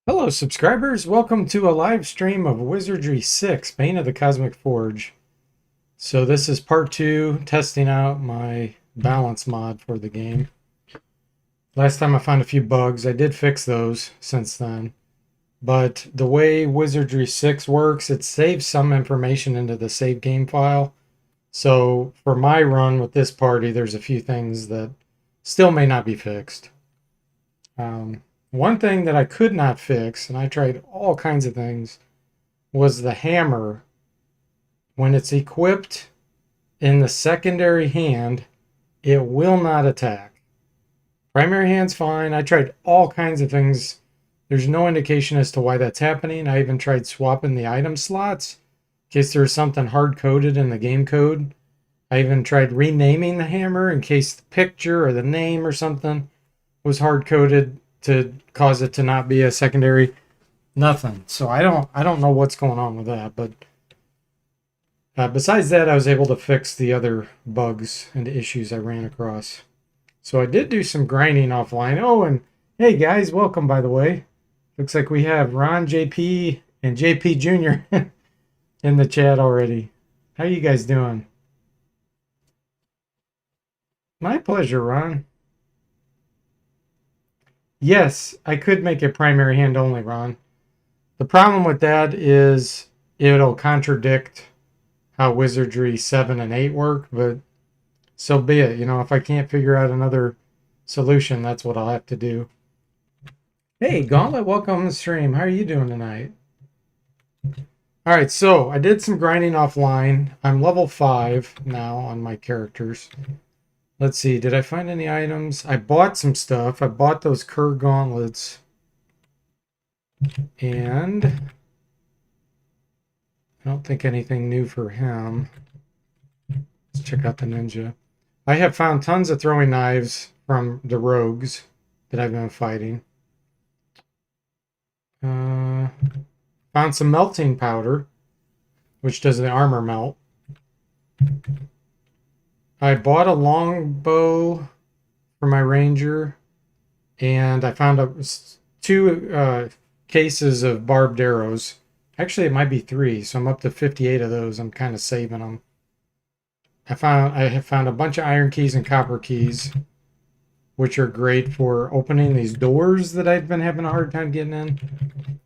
Hello, subscribers. Welcome to a live stream of Wizardry 6, Bane of the Cosmic Forge. So this is part 2, testing out my balance mod for the game. Last time I found a few bugs. I did fix those since then. But the way Wizardry 6 works, it saves some information into the save game file. So for my run with this party, there's a few things that still may not be fixed. One thing that I could not fix, and I tried all kinds of things, was the hammer. When it's equipped in the secondary hand, it will not attack. Primary hand's fine. I tried all kinds of things. There's no indication as to why that's happening. I even tried swapping the item slots in case there was something hard-coded in the game code. I even tried renaming the hammer in case the picture or the name or something was hard-coded to cause it to not be a secondary. Nothing. So I don't know what's going on with that, but besides that, I was able to fix the other bugs and issues I ran across. So I did do some grinding offline. Oh, and hey guys, welcome, by the way. Looks like we have Ron, JP, and JP Jr. in the chat already. How you guys doing? My pleasure, Ron. Yes, I could make it primary hand only, Ron. The problem with that is it'll contradict how Wizardry 7 and 8 work, but so be it. You know, if I can't figure out another solution, that's what I'll have to do. Hey, Gauntlet, welcome to the stream. How are you doing tonight? All right, so I did some grinding offline. I'm level 5 now on my characters. Let's see, did I find any items? I bought some stuff. I bought those Cur gauntlets. And I don't think anything new for him. Let's check out the ninja. I have found tons of throwing knives from the rogues that I've been fighting. Found some melting powder, which does the armor melt. I bought a longbow for my ranger, and I found two cases of barbed arrows. Actually, it might be 3, so I'm up to 58 of those. I'm kind of saving them. I have found a bunch of iron keys and copper keys, which are great for opening these doors that I've been having a hard time getting in.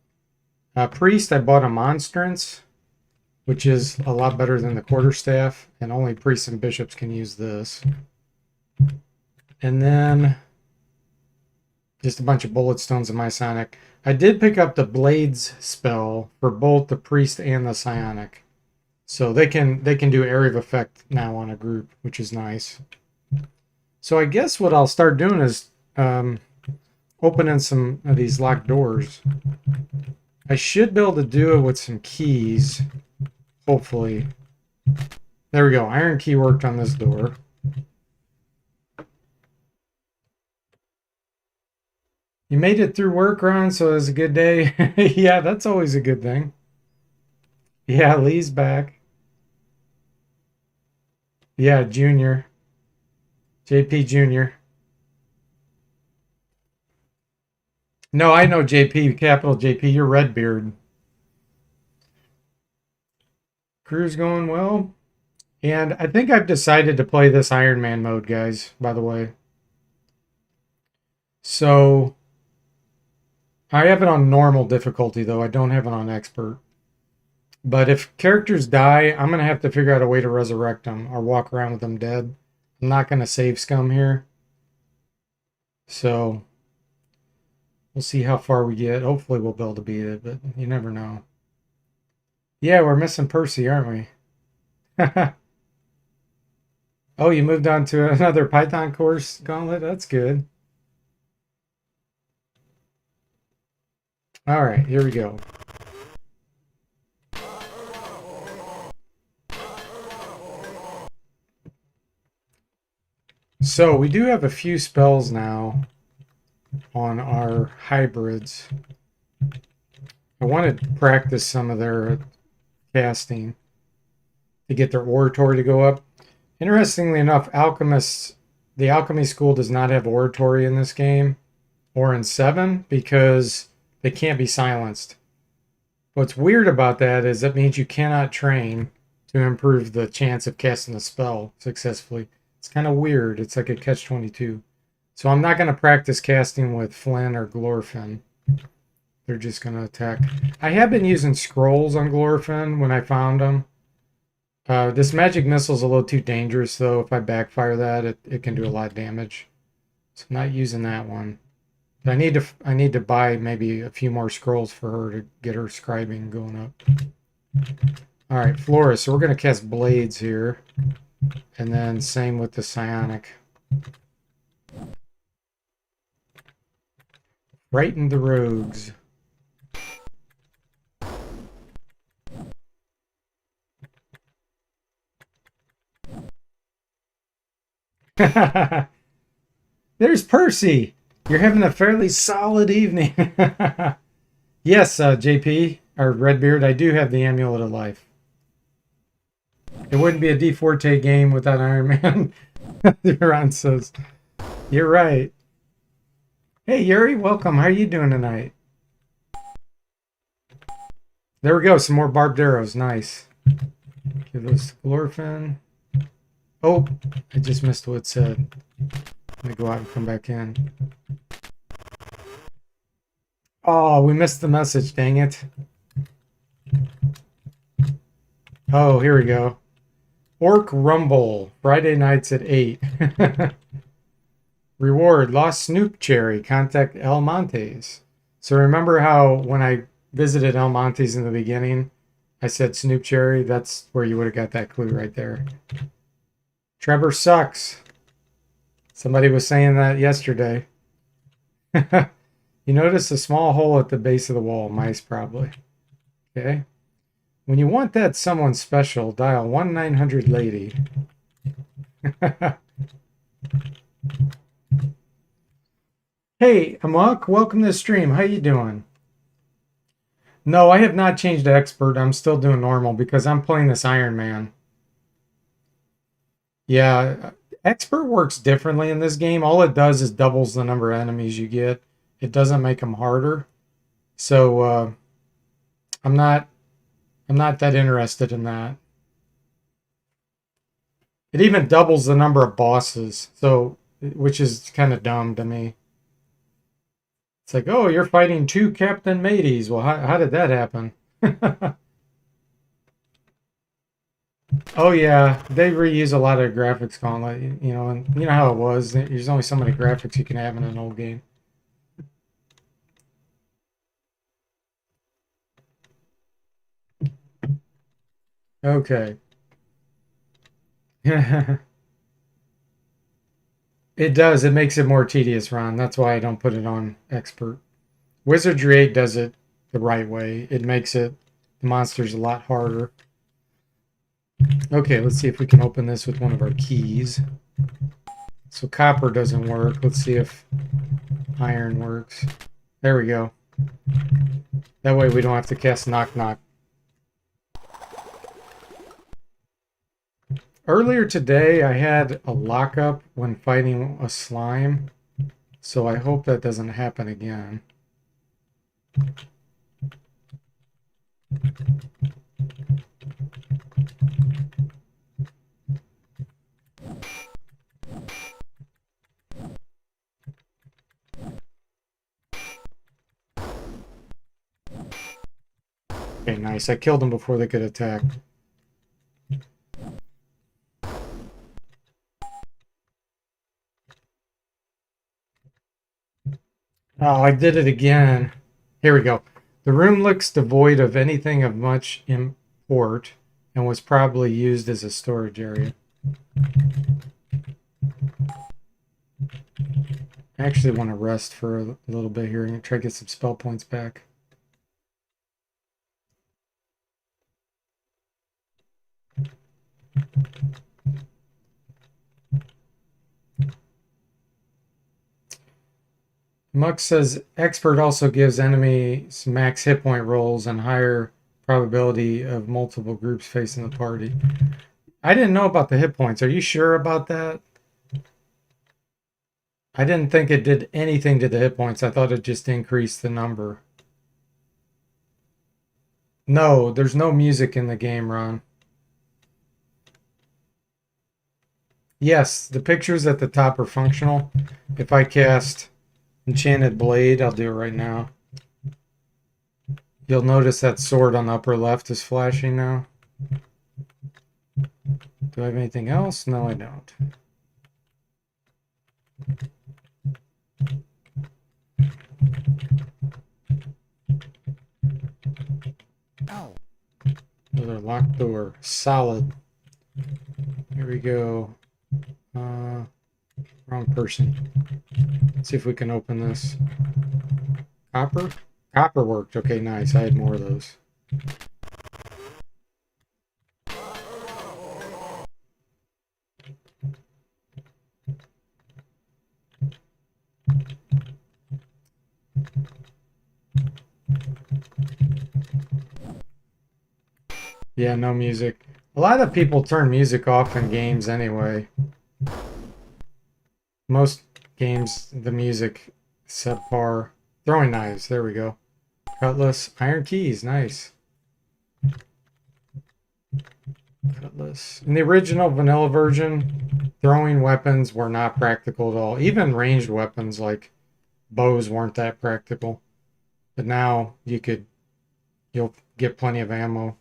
Priest, I bought a monstrance, which is a lot better than the quarterstaff, and only priests and bishops can use this. And then just a bunch of bullet stones and my psionic. I did pick up the blades spell for both the priest and the psionic, so they can do area of effect now on a group, which is nice. So I guess what I'll start doing is opening some of these locked doors. I should be able to do it with some keys. Hopefully. There we go. Iron key worked on this door. You made it through work, Ron, so it was a good day. Yeah, that's always a good thing. Yeah, Lee's back. Yeah, Junior. JP Jr. No, I know JP, capital JP. You're Redbeard. Crew's going well. And I think I've decided to play this Iron Man mode, guys, by the way. So I have it on normal difficulty, though. I don't have it on expert. But if characters die, I'm going to have to figure out a way to resurrect them or walk around with them dead. I'm not going to save scum here. So we'll see how far we get. Hopefully we'll be able to beat it, but you never know. Yeah, we're missing Percy, aren't we? Oh, you moved on to another Python course, Gauntlet? That's good. All right, here we go. So we do have a few spells now on our hybrids. I want to practice some of their casting to get their oratory to go up. Interestingly enough, the alchemy school does not have oratory in this game or in 7 because They can't be silenced. What's weird about that is that means you cannot train to improve the chance of casting a spell successfully. It's kind of weird. It's like a catch-22. So I'm not going to practice casting with Flynn or Glorfin. They're just going to attack. I have been using scrolls on Glorfin when I found them. This magic missile is a little too dangerous, though. If I backfire that, it can do a lot of damage. So I'm not using that one. I need to buy maybe a few more scrolls for her to get her scribing going up. All right, Flora. So we're going to cast Blades here. And then same with the Psionic. Frighten the rogues. There's Percy. You're having a fairly solid evening. Yes, JP, or Redbeard, I do have the Amulet of Life. It wouldn't be a DFortae game without Iron Man. Ron says, you're right. Hey, Yuri, welcome. How are you doing tonight? There we go. Some more barbed arrows. Nice. Give us Glorfin. Oh, I just missed what it said. Let me go out and come back in. Oh, we missed the message. Dang it. Oh, here we go. Orc Rumble. Friday nights at 8. Reward. Lost Snoop Cherry. Contact El Montes. So remember how when I visited El Montes in the beginning, I said Snoop Cherry? That's where you would have got that clue right there. Trevor sucks. Somebody was saying that yesterday. You notice a small hole at the base of the wall. Mice, probably. Okay. When you want that someone special, dial 1-900-LADY. Hey, Amok, welcome to the stream. How you doing? No, I have not changed to expert. I'm still doing normal because I'm playing this Iron Man. Yeah, expert works differently in this game. All it does is doubles the number of enemies you get. It doesn't make them harder. So I'm not that interested in that. It even doubles the number of bosses, so which is kind of dumb to me. It's like, oh, you're fighting 2 Captain Mateys. Well, how did that happen? Oh yeah, they reuse a lot of graphics gauntlet, you know, and you know how it was. There's only so many graphics you can have in an old game. Okay. It does. It makes it more tedious, Ron. That's why I don't put it on expert. Wizardry 8 does it the right way. It makes the monsters a lot harder. Okay, let's see if we can open this with one of our keys. So copper doesn't work. Let's see if iron works. There we go. That way we don't have to cast knock knock. Earlier today I had a lockup when fighting a slime. So I hope that doesn't happen again. Okay, nice. I killed them before they could attack. Oh, I did it again. Here we go. The room looks devoid of anything of much import and was probably used as a storage area. I actually want to rest for a little bit here and try to get some spell points back. Muck says expert also gives enemies max hit point rolls and higher probability of multiple groups facing the party. I didn't know about the hit points. Are you sure about that? I didn't think it did anything to the hit points. I thought it just increased the number. No, there's no music in the game, Ron. Yes, the pictures at the top are functional. If I cast Enchanted Blade, I'll do it right now. You'll notice that sword on the upper left is flashing now. Do I have anything else? No, I don't. Ow. Another locked door. Solid. Here we go. Wrong person. Let's see if we can open this. Copper? Copper worked. Okay, nice. I had more of those. Yeah, no music. A lot of people turn music off in games anyway. Most games, the music subpar. Throwing knives, there we go. Cutlass, iron keys, nice. Cutlass. In the original vanilla version, throwing weapons were not practical at all. Even ranged weapons like bows weren't that practical. But now you'll get plenty of ammo.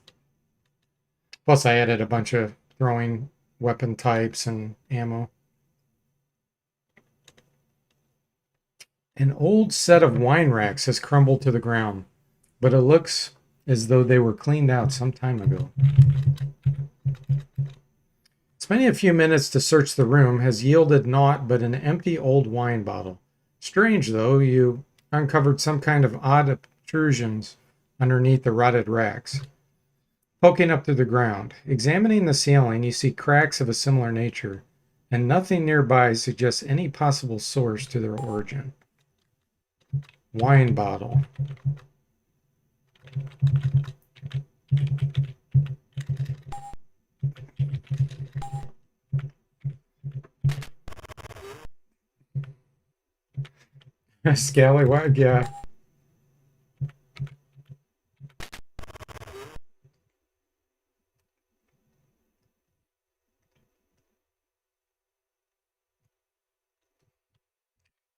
Plus I added a bunch of throwing weapon types and ammo. An old set of wine racks has crumbled to the ground, but it looks as though they were cleaned out some time ago. Spending a few minutes to search the room has yielded naught but an empty old wine bottle. Strange, though, you uncovered some kind of odd obtrusions underneath the rotted racks. Poking up through the ground, examining the ceiling, you see cracks of a similar nature, and nothing nearby suggests any possible source to their origin. Wine bottle. Scallywag, yeah.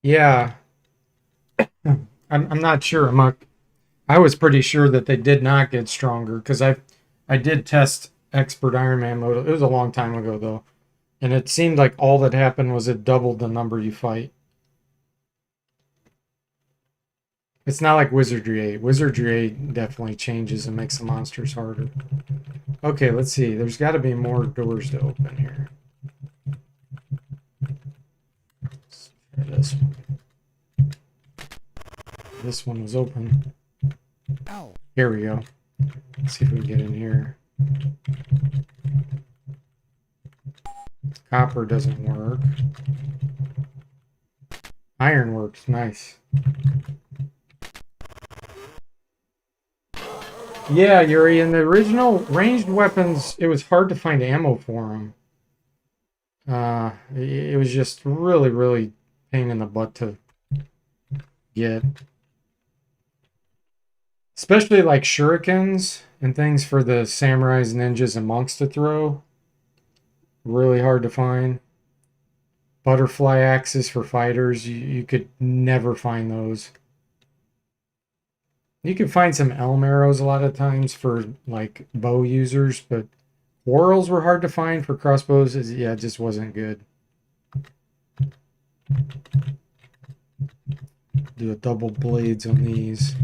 Yeah. I'm not sure. I was pretty sure that they did not get stronger because I did test Expert Iron Man mode. It was a long time ago though, and it seemed like all that happened was it doubled the number you fight. It's not like Wizardry 8. Wizardry 8 definitely changes and makes the monsters harder. Okay, let's see. There's got to be more doors to open here. Let's try this one. This one was open. Ow. Here we go. Let's see if we can get in here. Copper doesn't work. Iron works. Nice. Yeah, Yuri, in the original ranged weapons, it was hard to find ammo for them. It was just really, really pain in the butt to get. Especially like shurikens and things for the samurais, ninjas, and monks to throw. Really hard to find. Butterfly axes for fighters, you could never find those. You can find some elm arrows a lot of times for like bow users, but quarrels were hard to find for crossbows. Yeah, it just wasn't good. Do a double blades on these.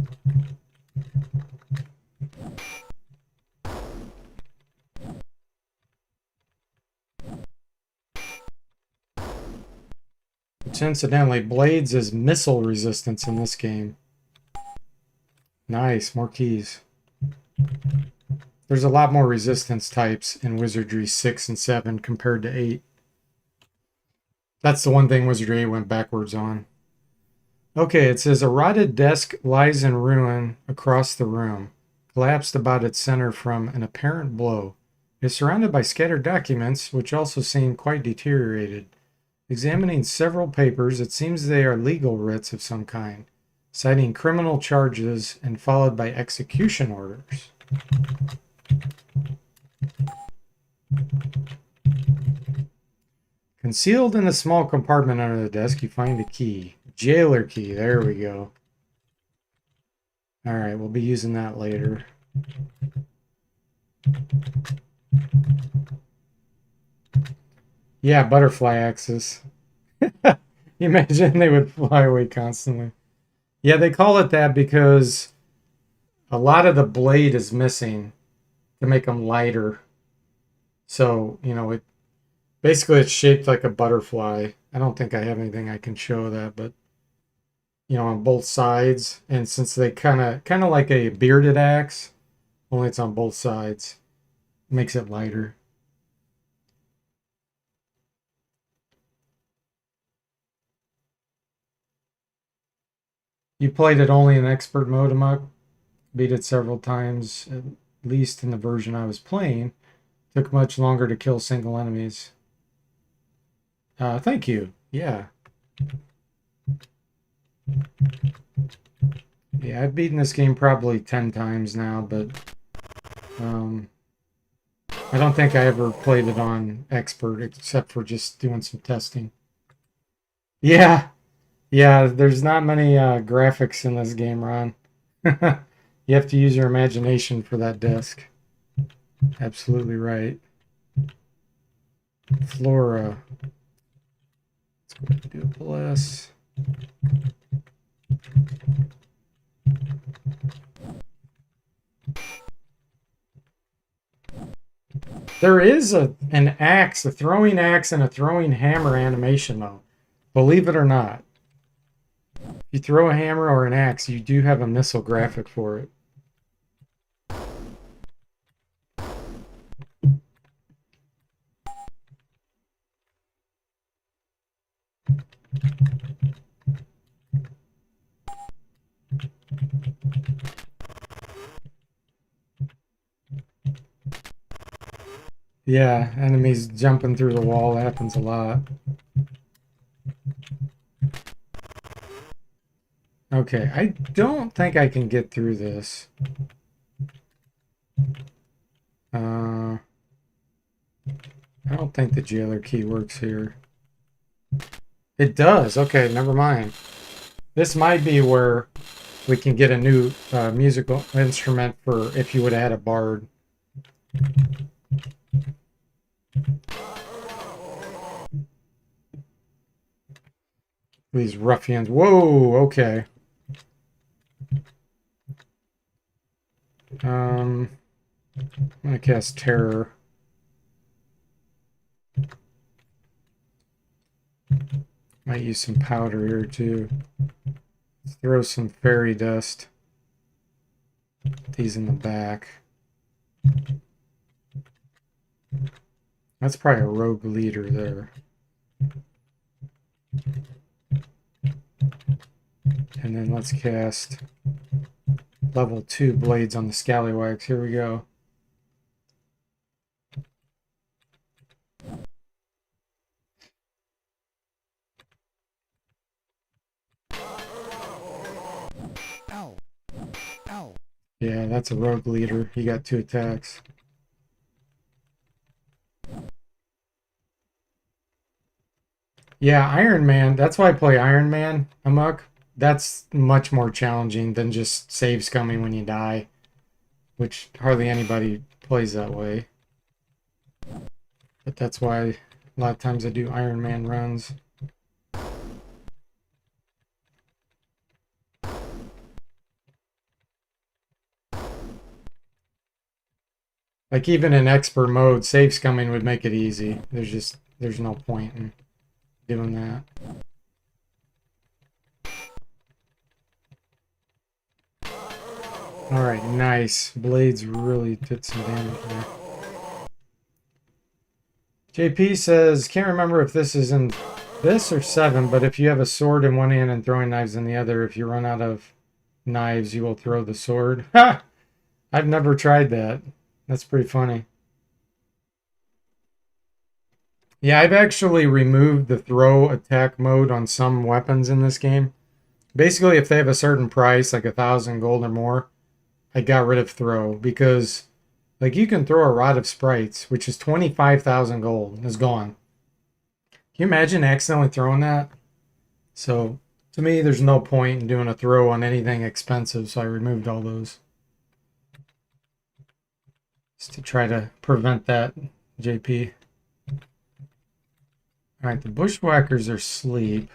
Which incidentally, blades is missile resistance in this game. Nice, more keys. There's a lot more resistance types in Wizardry 6 and 7 compared to 8. That's the one thing Wizardry 8 went backwards on. Okay, it says a rotted desk lies in ruin across the room, collapsed about its center from an apparent blow. It is surrounded by scattered documents, which also seem quite deteriorated. Examining several papers, it seems they are legal writs of some kind, citing criminal charges and followed by execution orders. Concealed in a small compartment under the desk, you find a key. Jailer key. There we go. All right, we'll be using that later. Yeah, butterfly axes. Imagine they would fly away constantly. Yeah, they call it that because a lot of the blade is missing to make them lighter. So, you know, basically it's shaped like a butterfly. I don't think I have anything I can show that, but you know, on both sides. And since they kind of like a bearded axe, only it's on both sides, makes it lighter. You played it only in expert mode, Amok? Beat it several times, at least in the version I was playing. Took much longer to kill single enemies. Thank you. Yeah. Yeah, I've beaten this game probably 10 times now, but I don't think I ever played it on expert except for just doing some testing. Yeah. Yeah, there's not many graphics in this game, Ron. You have to use your imagination for that disc. Absolutely right. Flora. Let's go ahead and do a bless. There is an axe, a throwing axe, and a throwing hammer animation, though. Believe it or not. If you throw a hammer or an axe, you do have a missile graphic for it. Yeah, enemies jumping through the wall happens a lot. Okay, I don't think I can get through this. I don't think the jailer key works here. It does. Okay, never mind. This might be where we can get a new musical instrument for if you would add a bard. These ruffians. Whoa, okay. I'm gonna cast Terror. Might use some powder here too. Let's throw some fairy dust. Put these in the back. That's probably a rogue leader there. And then let's cast level 2 blades on the scallywags. Here we go. Yeah, that's a rogue leader. He got 2 attacks. Yeah, Iron Man. That's why I play Iron Man, Amok. That's much more challenging than just save scumming when you die, which hardly anybody plays that way. But that's why a lot of times I do Iron Man runs. Like even in expert mode, save scumming would make it easy. There's no point in doing that. Alright, nice. Blades really did some damage there. JP says, can't remember if this is in this or 7, but if you have a sword in one hand and throwing knives in the other, if you run out of knives, you will throw the sword. Ha! I've never tried that. That's pretty funny. Yeah, I've actually removed the throw attack mode on some weapons in this game. Basically, if they have a certain price, like 1,000 gold or more, I got rid of throw because like you can throw a Rod of Sprites, which is 25,000 gold, is gone. Can you imagine accidentally throwing that? So to me, there's no point in doing a throw on anything expensive, so I removed all those. Just to try to prevent that, JP. Alright, the Bushwhackers are asleep.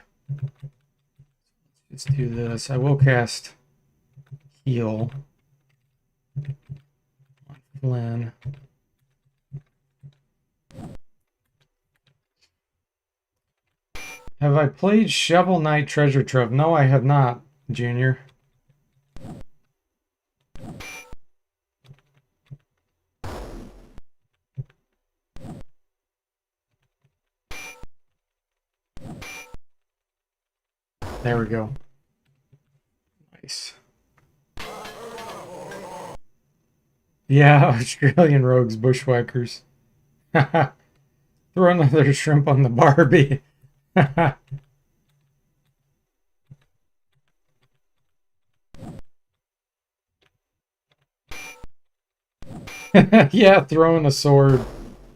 Let's do this. I will cast Heal on Flynn. Have I played Shovel Knight Treasure Trove? No, I have not, Junior. There we go. Nice. Yeah, Australian rogues, bushwhackers. Throw another shrimp on the Barbie. Yeah, throwing a sword.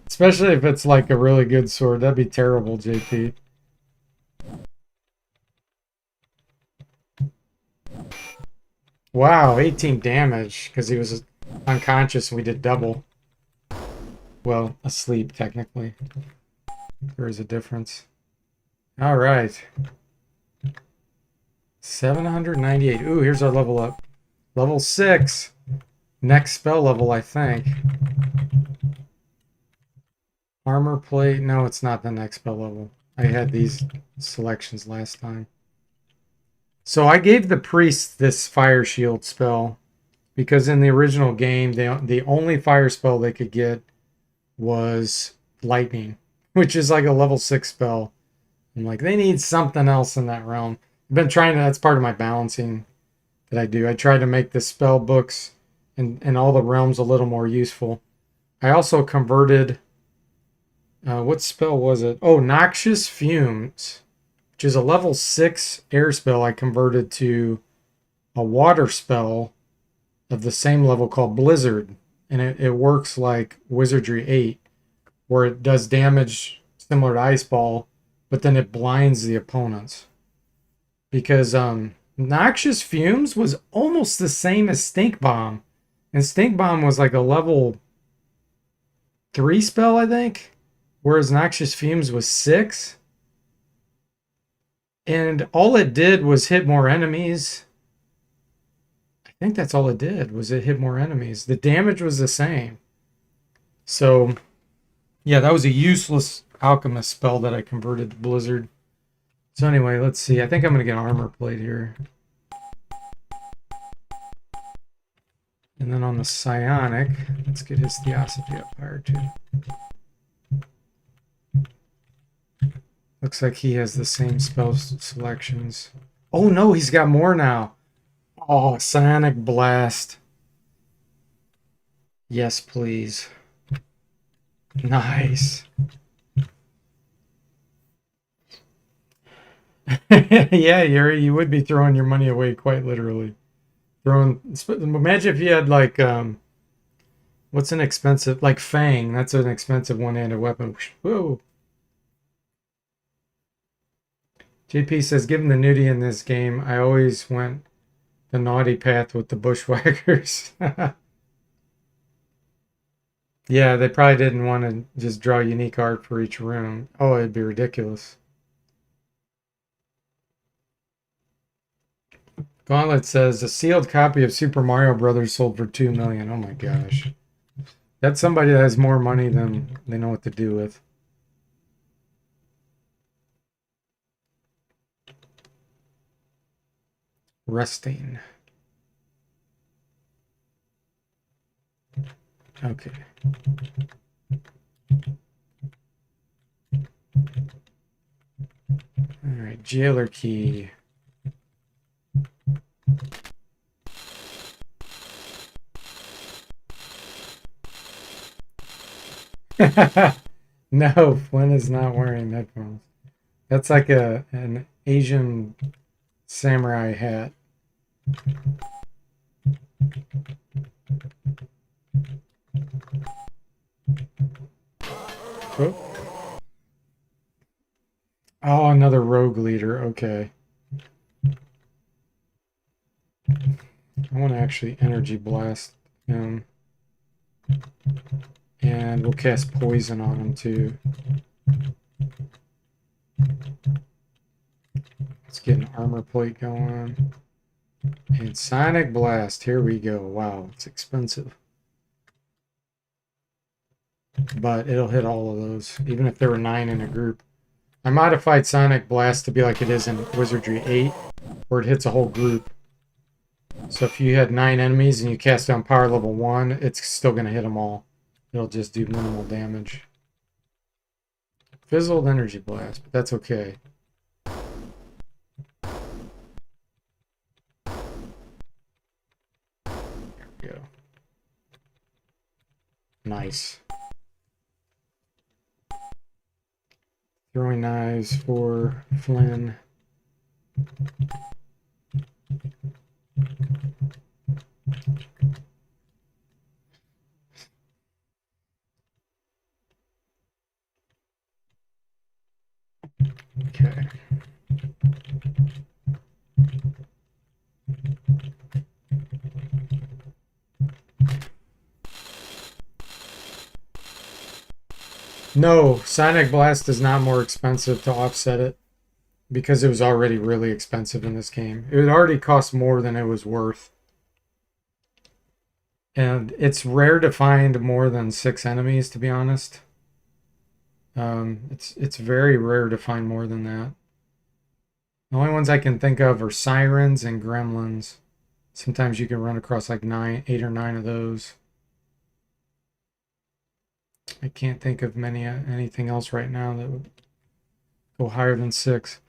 Especially if it's like a really good sword. That'd be terrible, JP. Wow, 18 damage because he was unconscious and we did double. Well, asleep, technically. There is a difference. All right. 798. Ooh, here's our level up. Level 6. Next spell level, I think. Armorplate. No, it's not the next spell level. I had these selections last time. So I gave the priest this fire shield spell because in the original game, the only fire spell they could get was lightning, which is like a level 6 spell. I'm like, they need something else in that realm. I've been trying to, that's part of my balancing that I do. I try to make the spell books and all the realms a little more useful. I also converted, what spell was it? Oh, Noxious Fumes, which is a level 6 air spell I converted to a water spell of the same level called Blizzard. And it works like Wizardry 8, where it does damage similar to Ice Ball, but then it blinds the opponents. Because Noxious Fumes was almost the same as Stink Bomb. And Stink Bomb was like a level 3 spell, I think. Whereas Noxious Fumes was 6. And all it did was hit more enemies. I think that's all it did, was it hit more enemies. The damage was the same. So, yeah, that was a useless alchemist spell that I converted to Blizzard. So anyway, let's see. I think I'm going to get Armorplate here. And then on the Psionic, let's get his Theosophy up higher too. Looks like he has the same spell selections. Oh no, he's got more now. Oh, Psionic Blast. Yes, please. Nice. Yeah, Yuri, you would be throwing your money away quite literally. Imagine if you had like, what's an expensive, like Fang. That's an expensive one-handed weapon. Whoa. JP says, given the nudity in this game, I always went the naughty path with the bushwhackers. Yeah, they probably didn't want to just draw unique art for each room. Oh, it'd be ridiculous. Gauntlet says, a sealed copy of Super Mario Brothers sold for $2 million. Oh my gosh. That's somebody that has more money than they know what to do with. Resting. Okay. All right, jailer key. No, Flynn is not wearing headphones. That's like an Asian samurai hat. Oh. Oh, another rogue leader. Okay. I want to actually energy blast him. And we'll cast poison on him too. Let's get an armor plate going. And sonic blast. Here we go. Wow, it's expensive. But it'll hit all of those, even if there were 9 in a group. I modified sonic blast to be like it is in Wizardry 8, where it hits a whole group. So if you had 9 enemies and you cast down power level 1, it's still going to hit them all. It'll just do minimal damage. Fizzled energy blast, but that's okay. There we go. Nice. Throwing knives for Flynn. Okay. No, Sonic Blast is not more expensive to offset it because it was already really expensive in this game. It would already cost more than it was worth. And it's rare to find more than 6 enemies, to be honest. It's very rare to find more than that. The only ones I can think of are sirens and gremlins. Sometimes you can run across like 8 or 9 of those. I can't think of anything else right now that would go higher than 6.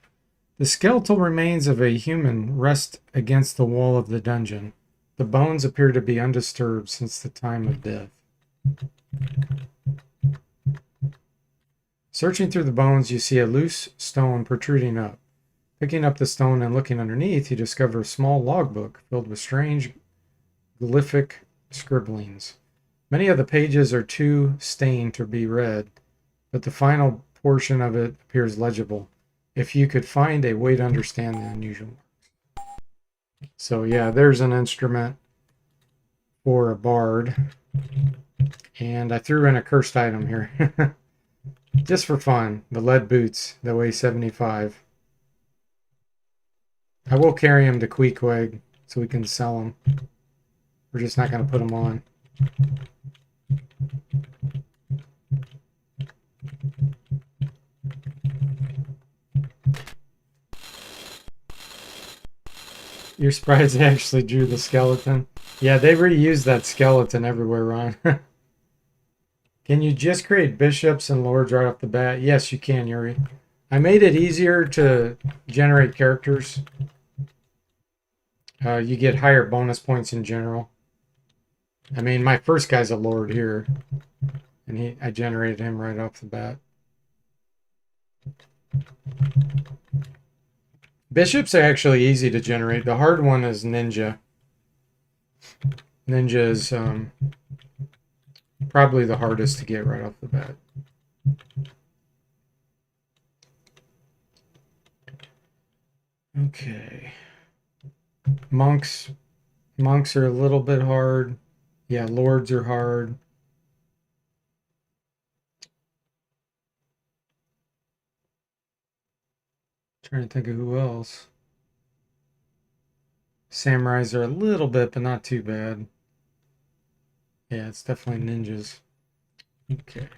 The skeletal remains of a human rest against the wall of the dungeon. The bones appear to be undisturbed since the time of death. Searching through the bones, you see a loose stone protruding up. Picking up the stone and looking underneath, you discover a small logbook filled with strange glyphic scribblings. Many of the pages are too stained to be read, but the final portion of it appears legible. If you could find a way to understand the unusual. So yeah, there's an instrument for a bard. And I threw in a cursed item here. Just for fun. The lead boots that weigh 75. I will carry them to Queequeg so we can sell them. We're just not going to put them on. You're surprised they actually drew the skeleton? Yeah, they reused that skeleton everywhere, Ron. Can you just create bishops and lords right off the bat? Yes, you can, Yuri. I made it easier to generate characters. You get higher bonus points in general. I mean, my first guy's a lord here, and I generated him right off the bat. Bishops are actually easy to generate. The hard one is ninja. Ninja is probably the hardest to get right off the bat. Okay. Monks are a little bit hard. Yeah, lords are hard. Trying to think of who else. Samurais are a little bit, but not too bad. Yeah, it's definitely ninjas. Okay.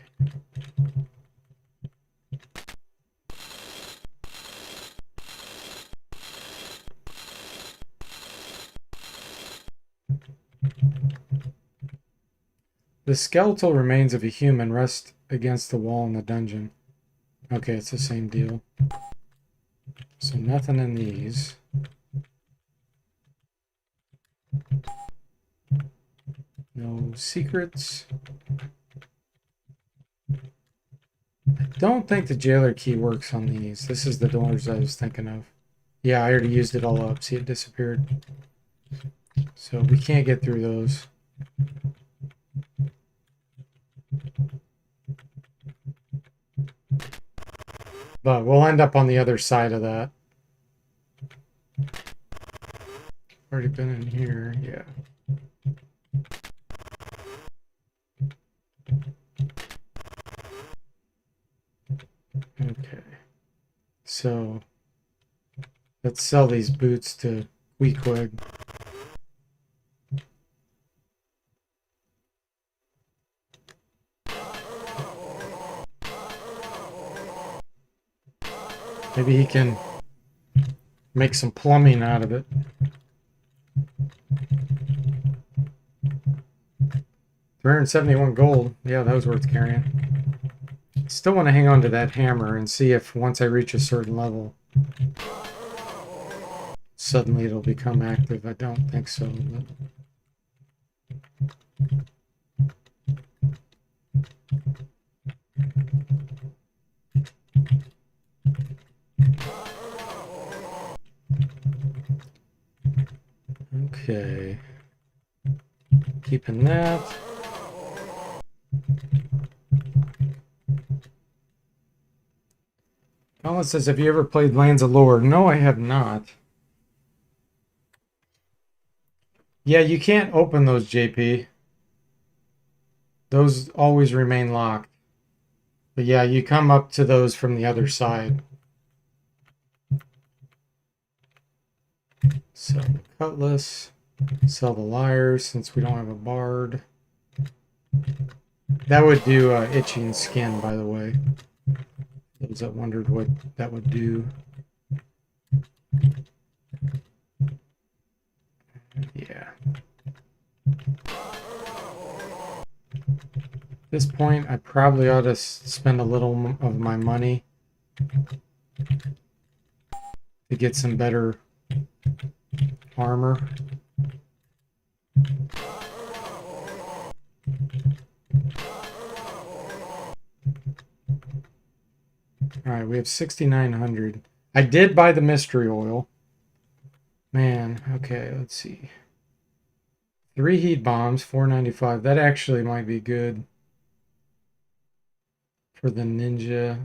The skeletal remains of a human rest against the wall in the dungeon. Okay, it's the same deal. So nothing in these. No secrets. I don't think the jailer key works on these. This is the doors I was thinking of. Yeah, I already used it all up. See, it disappeared. So we can't get through those. But we'll end up on the other side of that. Already been in here, yeah. Okay. So let's sell these boots to Queequeg. Maybe he can make some plumbing out of it. $371 gold. Yeah, that was worth carrying. Still want to hang on to that hammer and see if once I reach a certain level, suddenly it'll become active. I don't think so. But... Okay. Keeping that. Colin says, have you ever played Lands of Lore? No, I have not. Yeah, you can't open those, JP. Those always remain locked. But yeah, you come up to those from the other side. Sell the cutlass. Sell the lyres since we don't have a bard. That would do itching skin, by the way. Those that wondered what that would do. Yeah. At this point, I probably ought to spend a little of my money to get some better armor. All right, we have 6,900. I did buy the mystery oil. Man, okay, let's see. 3 heat bombs, 495. That actually might be good for the ninja.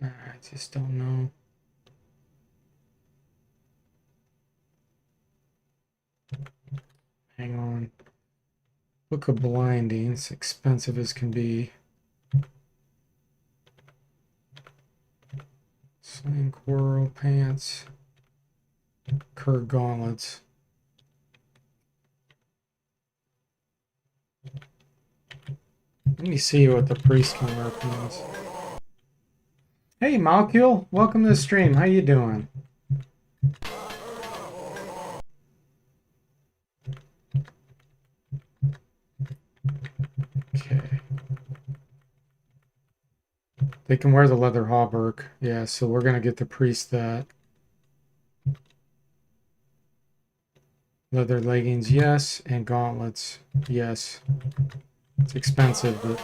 I just don't know. Hang on. Book of Blinding. It's expensive as can be. Sling Coral Pants. Cur Gauntlets. Let me see what the priest can wear from this. Hey, Malkiel. Welcome to the stream. How you doing? Okay. They can wear the leather hauberk. Yeah, so we're going to get the priest that. Leather leggings, yes. And gauntlets, yes. It's expensive, but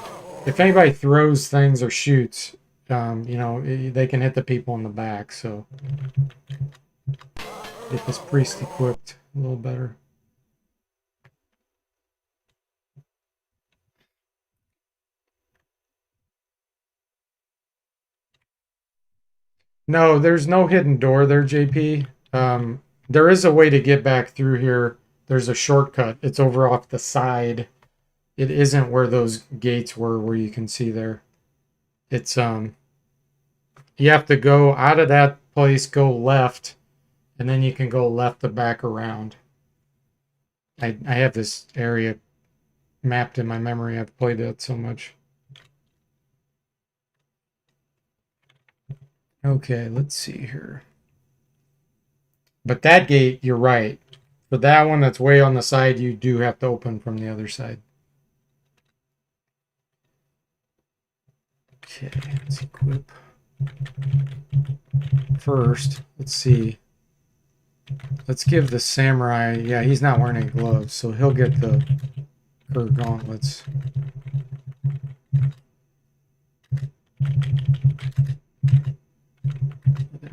if anybody throws things or shoots, you know, they can hit the people in the back, so get this priest equipped a little better. No, there's no hidden door there, JP. There is a way to get back through here. There's a shortcut. It's over off the side. It isn't where those gates were where you can see there. It's you have to go out of that place, go left, and then you can go left to back around. I have this area mapped in my memory. I've played it so much. Okay, let's see here. But that gate, you're right. For that one that's way on the side, you do have to open from the other side. Okay, let's equip. First, let's see. Let's give the samurai... Yeah, he's not wearing any gloves, so he'll get the gauntlets.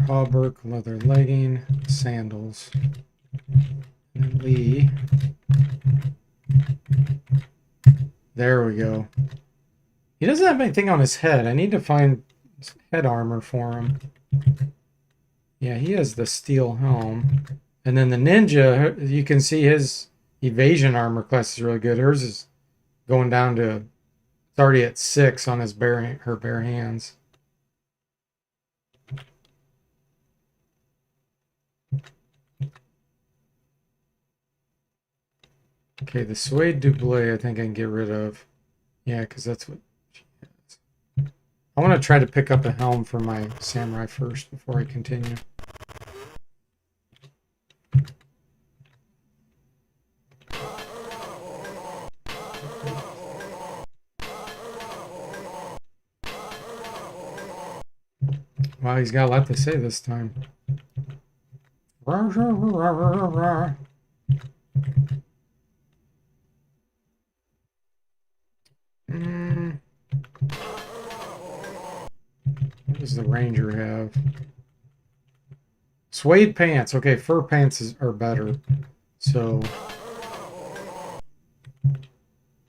hauberk, leather legging, sandals. And Lee. There we go. He doesn't have anything on his head. I need to find head armor for him. Yeah, he has the steel helm. And then the ninja, you can see his evasion armor class is really good. Hers is going down to, it's already at 6 on his her bare hands. Okay, the suede double I think I can get rid of. Yeah, because that's what she has. I want to try to pick up a helm for my samurai first before I continue. Wow, he's got a lot to say this time. What does the ranger have? Suede pants. Okay, fur pants are better. So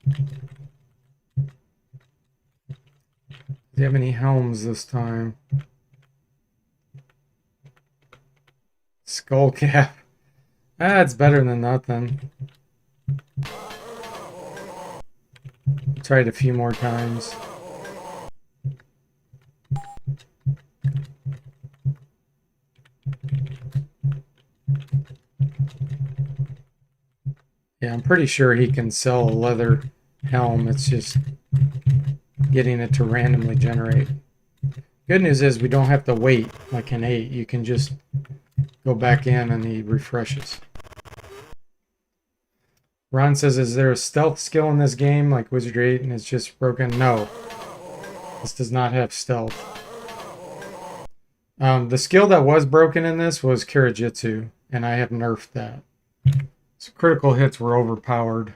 do you have any helms this time? Skull cap. Ah, it's better than nothing. Try it a few more times. Yeah, I'm pretty sure he can sell a leather helm. It's just getting it to randomly generate. Good news is we don't have to wait like an 8. You can just go back in and he refreshes. Ron says, is there a stealth skill in this game like Wizardry 8 and it's just broken? No. This does not have stealth. The skill that was broken in this was Kirajitsu, and I have nerfed that. So critical hits were overpowered.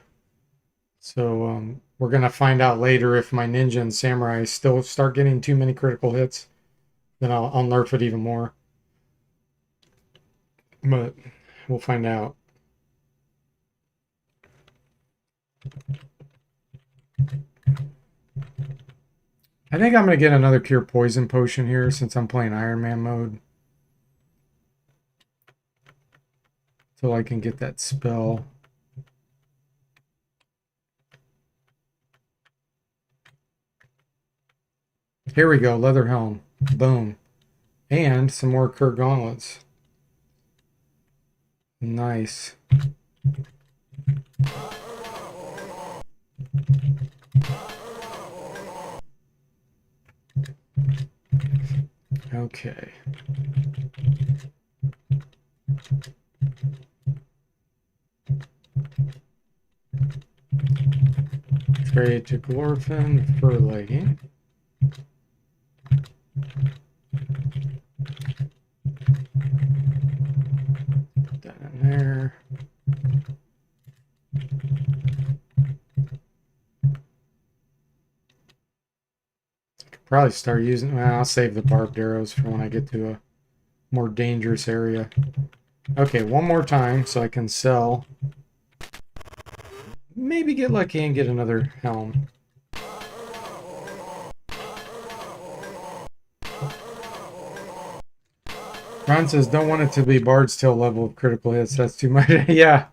So we're going to find out later if my ninja and samurai still start getting too many critical hits. Then I'll nerf it even more. But we'll find out. I think I'm going to get another Cure Poison potion here since I'm playing Iron Man mode. So I can get that spell. Here we go, leather helm. Boom. And some more Cur gauntlets. Nice. Okay. Trade to Glorfin for legging. Put that in there. Probably start using, well, I'll save the barbed arrows for when I get to a more dangerous area. Okay, one more time so I can sell. Maybe get lucky and get another helm. Ron says, don't want it to be Bard's Tale level of critical hits. That's too much. Yeah.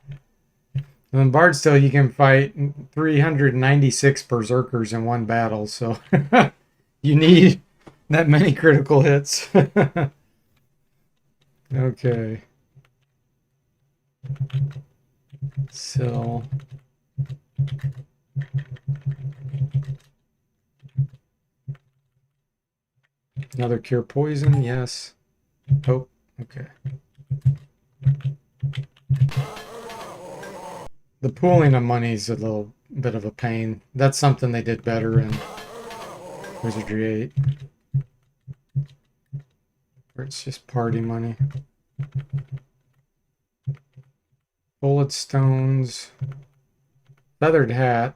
And in Bard's Tale, you can fight 396 berserkers in one battle. So you need that many critical hits. Okay. So another Cure Poison, yes. Oh, okay. The pooling of money is a little bit of a pain. That's something they did better in Wizardry 8. Where it's just party money. Bullet stones. Feathered hat.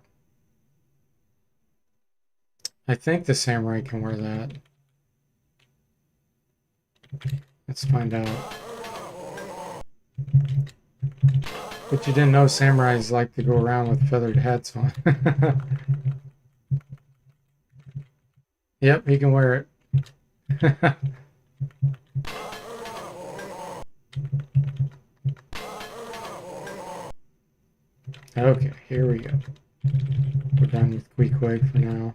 I think the samurai can wear that. Let's find out. But you didn't know samurais like to go around with feathered hats on. Yep, he can wear it. Okay, here we go. We're done with Queequeg for now.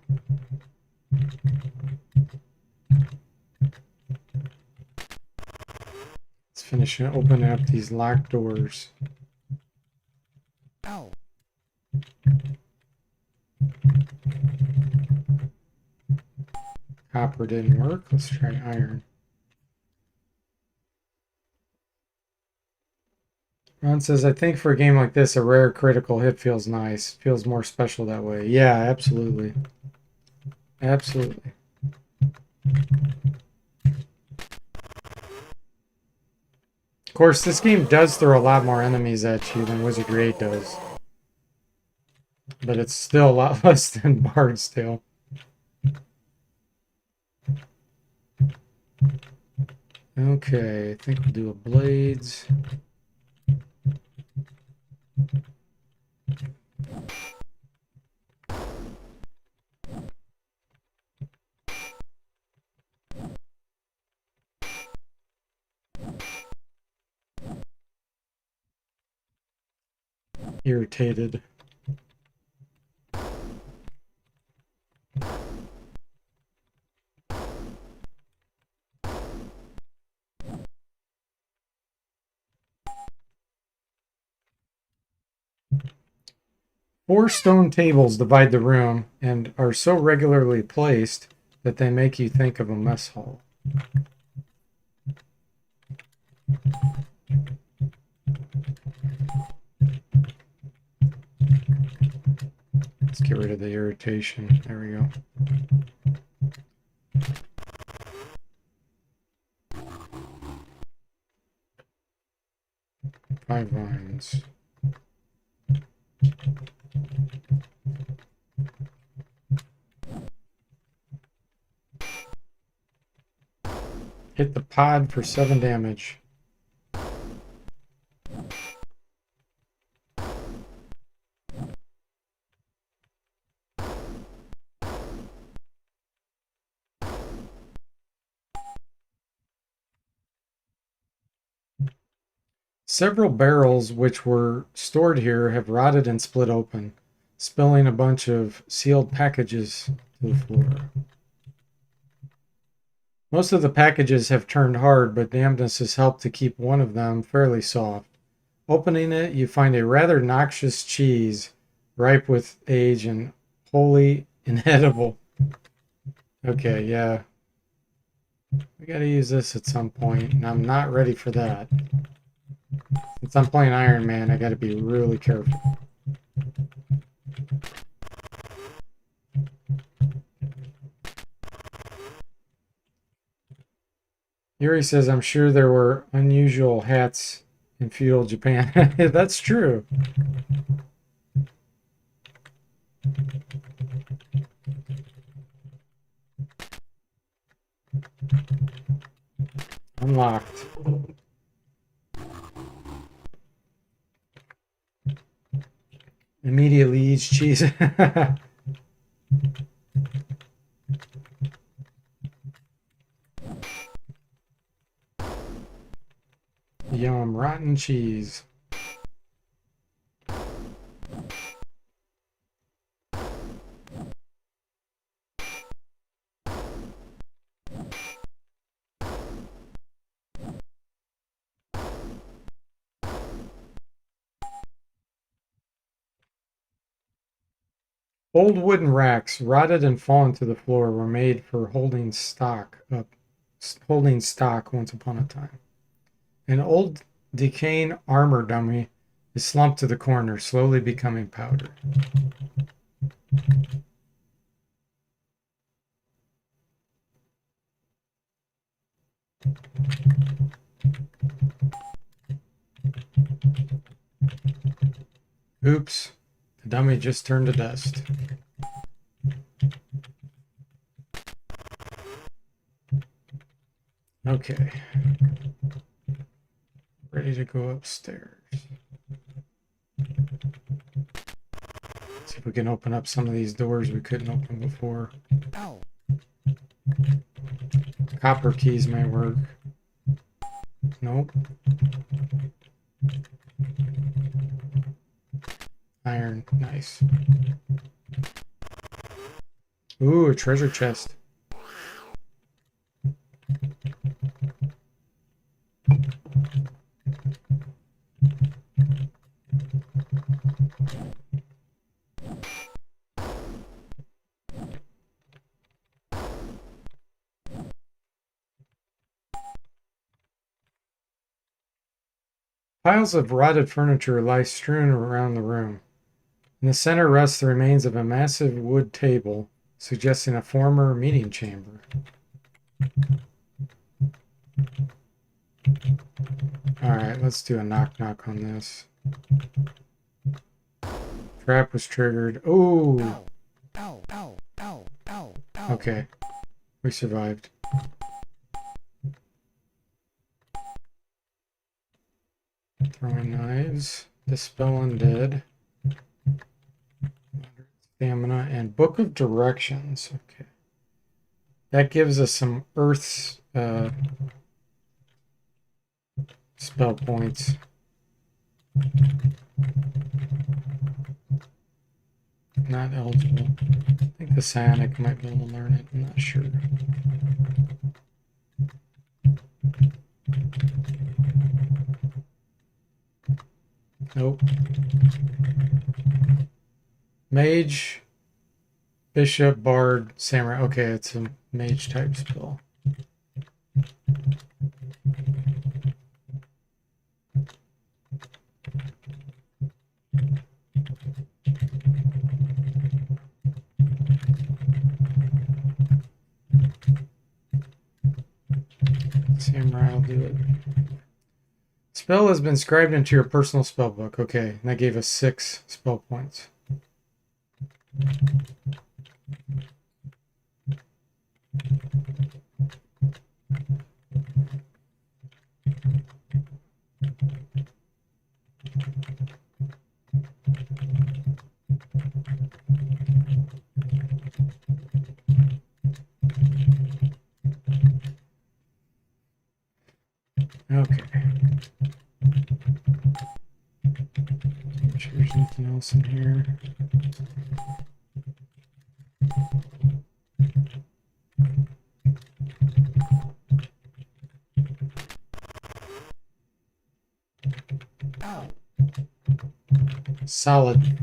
Let's finish opening up these locked doors. Ow. Copper didn't work. Let's try iron. Ron says, I think for a game like this, a rare critical hit feels nice. Feels more special that way. Yeah, absolutely. Absolutely. Of course, this game does throw a lot more enemies at you than Wizardry 8 does. But it's still a lot less than Bard's Tale. Okay, I think we'll do a blades. Irritated. Four stone tables divide the room and are so regularly placed that they make you think of a mess hall. Let's get rid of the irritation. There we go. Five vines. Hit the pod for 7 damage. Several barrels which were stored here have rotted and split open, spilling a bunch of sealed packages to the floor. Most of the packages have turned hard, but dampness has helped to keep one of them fairly soft. Opening it, you find a rather noxious cheese, ripe with age and wholly inedible. Okay, yeah. We gotta use this at some point, and I'm not ready for that. Since I'm playing Iron Man, I gotta be really careful. Yuri says, I'm sure there were unusual hats in feudal Japan. That's true. Unlocked. Immediately eats cheese. Yum, rotten cheese. Old wooden racks, rotted and fallen to the floor, were made for holding stock once upon a time. An old decaying armor dummy is slumped to the corner, slowly becoming powder. Oops, the dummy just turned to dust. Okay. Ready to go upstairs. See if we can open up some of these doors we couldn't open before. Ow. Copper keys may work. Nope. Iron, nice. Ooh, a treasure chest. Piles of rotted furniture lie strewn around the room. In the center rests the remains of a massive wood table, suggesting a former meeting chamber. Alright, let's do a knock-knock on this. Trap was triggered. Ooh! Ow. Ow. Ow. Ow. Ow. Ow. Okay. We survived. Throwing knives. Dispel undead. Stamina and Book of Directions. Okay. That gives us some Earth's spell points. Not eligible. I think the Psionic might be able to learn it. I'm not sure. Nope. Mage, Bishop, Bard, Samurai. Okay, it's a mage type spell. Samurai will do it. Spell has been scribed into your personal spell book. Okay, and that gave us 6 spell points. Okay. Make sure there's nothing else in here. Ow. Solid.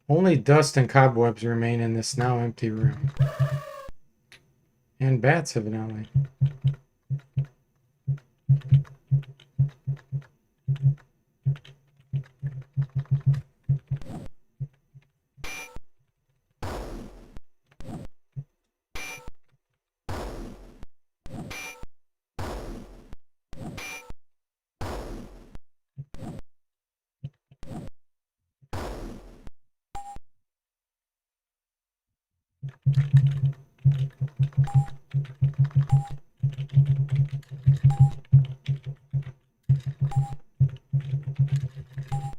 Only dust and cobwebs remain in this now empty room. And bats, evidently.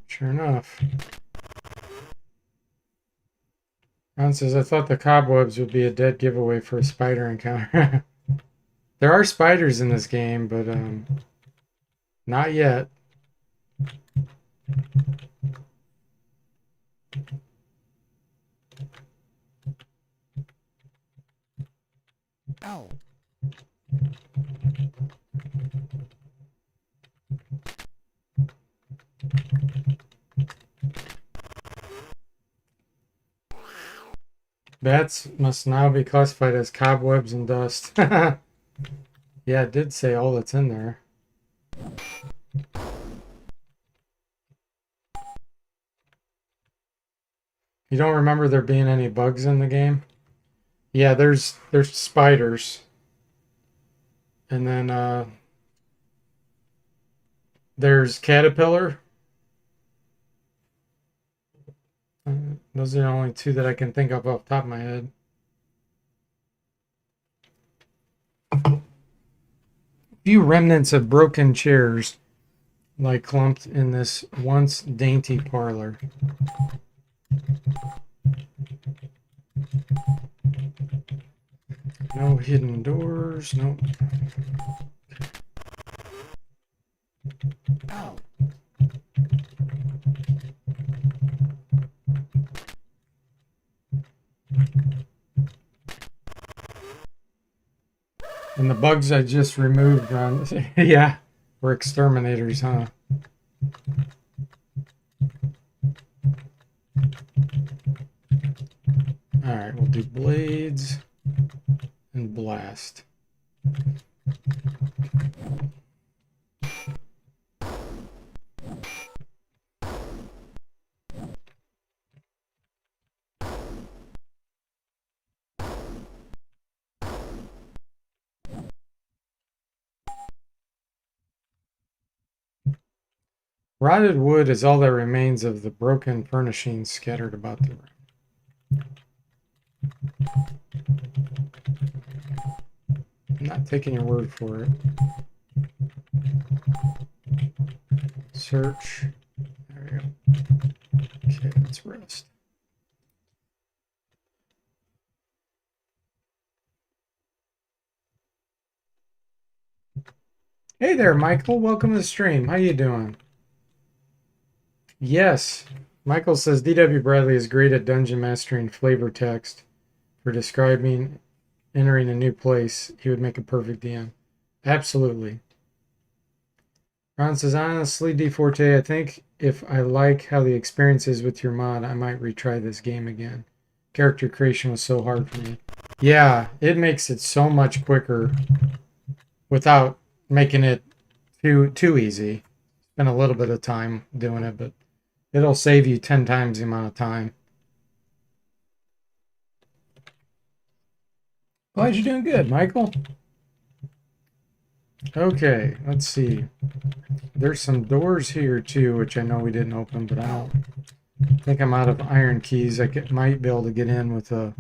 Sure enough. Ron says, I thought the cobwebs would be a dead giveaway for a spider encounter. There are spiders in this game, but not yet. Ow. Bats must now be classified as cobwebs and dust. Yeah, it did say all that's in there. You don't remember there being any bugs in the game? Yeah, there's spiders. And then there's caterpillar. Those are the only 2 that I can think of off the top of my head. few remnants of broken chairs lie clumped in this once dainty parlor. No hidden doors, no. Ow. And the bugs I just removed on, yeah, we're exterminators, huh? All right, we'll do blades and blast. Rotted wood is all that remains of the broken furnishings scattered about the room. I'm not taking your word for it. Search. There we go. Okay, let's rest. Hey there, Michael. Welcome to the stream. How you doing? Yes. Michael says D.W. Bradley is great at dungeon mastering flavor text for describing entering a new place. He would make a perfect DM. Absolutely. Ron says, honestly, DFortae, I think if I like how the experience is with your mod, I might retry this game again. Character creation was so hard for me. Yeah, it makes it so much quicker without making it too easy. Spend a little bit of time doing it, but it'll save you 10 times the amount of time. Glad you're doing good, Michael. Okay, let's see. There's some doors here too, which I know we didn't open, but I don't think I'm out of iron keys. I might be able to get in with a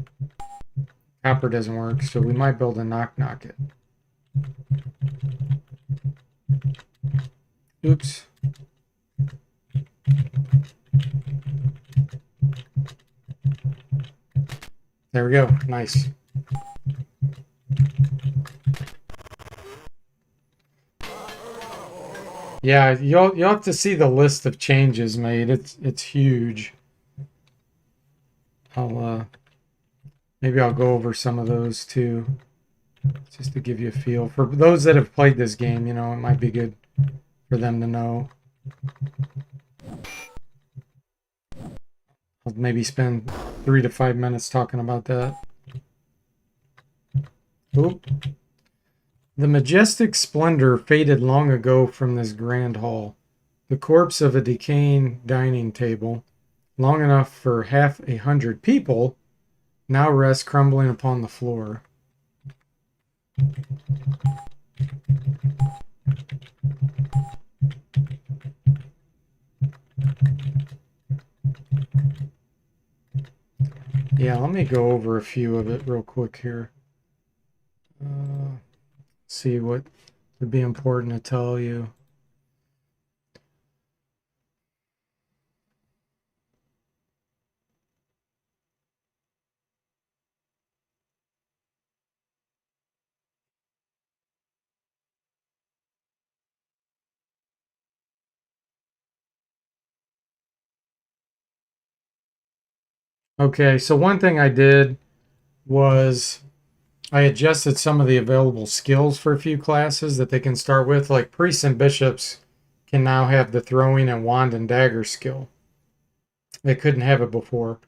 copper doesn't work, so we might be able to knock it. Oops. There we go. Nice. Yeah, you'll have to see the list of changes made. It's huge. Maybe I'll go over some of those too, just to give you a feel. For those that have played this game, you know, it might be good for them to know. I'll maybe spend 3 to 5 minutes talking about that. Oop. The majestic splendor faded long ago from this grand hall. The corpse of a decaying dining table, long enough for 100 people, now rests crumbling upon the floor. Yeah, let me go over a few of it real quick here. See what would be important to tell you. Okay, so one thing I did was I adjusted some of the available skills for a few classes that they can start with. Like priests and bishops can now have the throwing and wand and dagger skill. They couldn't have it before.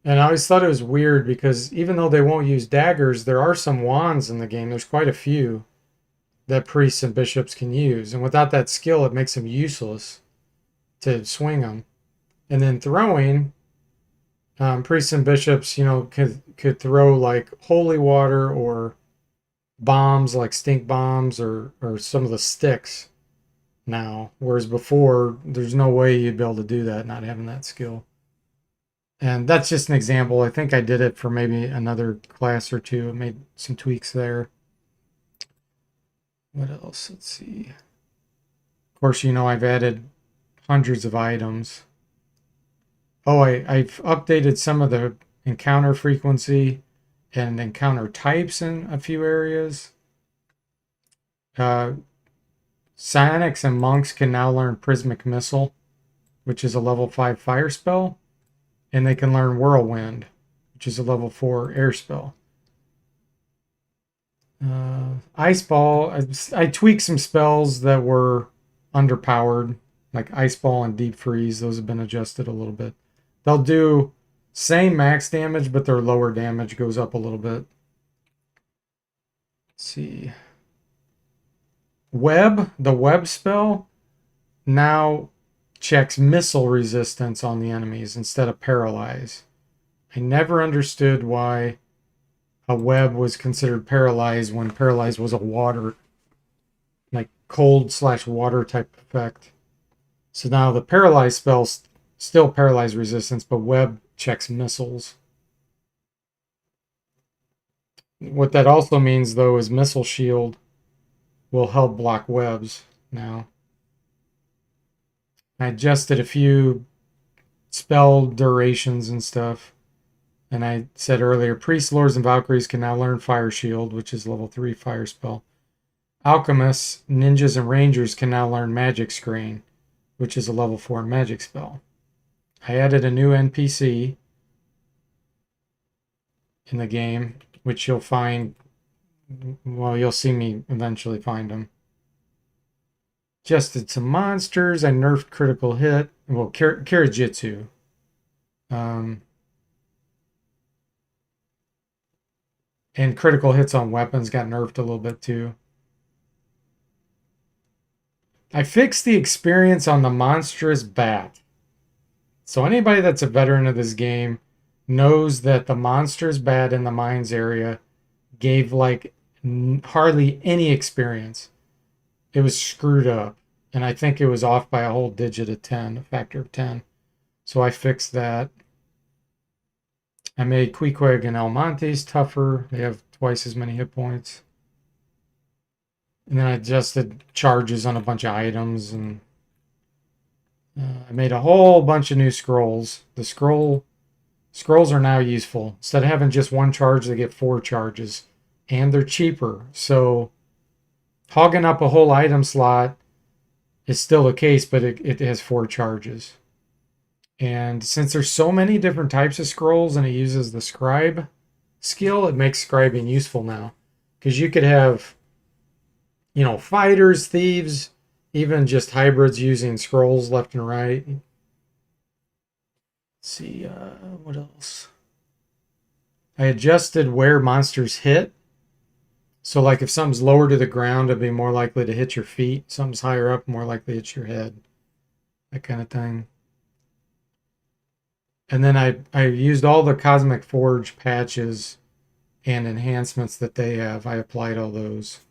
And I always thought it was weird because even though they won't use daggers, there are some wands in the game. There's quite a few that priests and bishops can use. And without that skill, it makes them useless to swing them. And then throwing, priests and bishops, you know, could throw like holy water or bombs like stink bombs or some of the sticks now. Whereas before, there's no way you'd be able to do that not having that skill. And that's just an example. I think I did it for maybe another class or two. I made some tweaks there. What else? Let's see. Of course, you know I've added hundreds of items. Oh, I've updated some of the encounter frequency and encounter types in a few areas. Psionics and monks can now learn Prismic Missile, which is a level 5 fire spell, and they can learn Whirlwind, which is a level 4 air spell. Ice Ball, I tweaked some spells that were underpowered, like Ice Ball and Deep Freeze. Those have been adjusted a little bit. They'll do same max damage, but their lower damage goes up a little bit. Let's see. The web spell now checks missile resistance on the enemies instead of paralyze. I never understood why a web was considered paralyzed when paralyzed was a water, like cold/water type effect. So now the paralyze spell's still paralyze resistance, but web checks missiles. What that also means, though, is missile shield will help block webs now. I adjusted a few spell durations and stuff. And I said earlier, priests, lords, and valkyries can now learn Fire Shield, which is level 3 fire spell. Alchemists, ninjas, and rangers can now learn Magic Screen, which is a level 4 magic spell. I added a new NPC in the game, which you'll find, well, you'll see me eventually find them. Adjusted some monsters. I nerfed critical hit. Well, Kirajitsu. And critical hits on weapons got nerfed a little bit too. I fixed the experience on the monstrous bat. So anybody that's a veteran of this game knows that the monstrous bat in the mines area gave like hardly any experience. It was screwed up. And I think it was off by a whole digit of 10, a factor of 10. So I fixed that. I made Queequeg and Almontes tougher. They have twice as many hit points. And then I adjusted charges on a bunch of items. And I made a whole bunch of new scrolls. The scrolls are now useful. Instead of having just one charge, they get 4 charges. And they're cheaper. So hogging up a whole item slot is still the case, but it has 4 charges. And since there's so many different types of scrolls and it uses the scribe skill, it makes scribing useful now. Because you could have, you know, fighters, thieves, even just hybrids using scrolls left and right. Let's see, what else? I adjusted where monsters hit. So like if something's lower to the ground, it'd be more likely to hit your feet. Something's higher up, more likely to hit your head. That kind of thing. And then I used all the Cosmic Forge patches and enhancements that they have. I applied all those,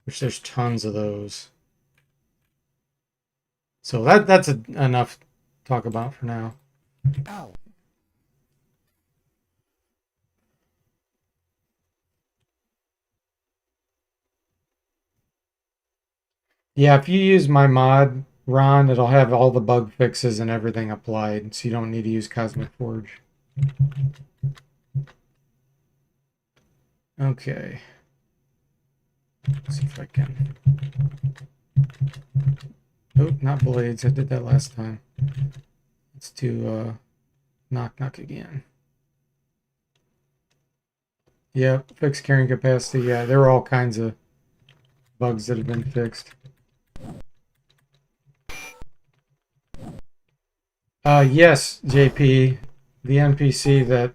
which there's tons of those. So that's enough to talk about for now. Ow. Yeah, if you use my mod, Ron, it'll have all the bug fixes and everything applied, so you don't need to use Cosmic Forge. Okay. Let's see if I can. Oh, not blades. I did that last time. Let's do knock knock again. Yep, fixed carrying capacity. Yeah, there were all kinds of bugs that have been fixed. Yes, JP, the NPC that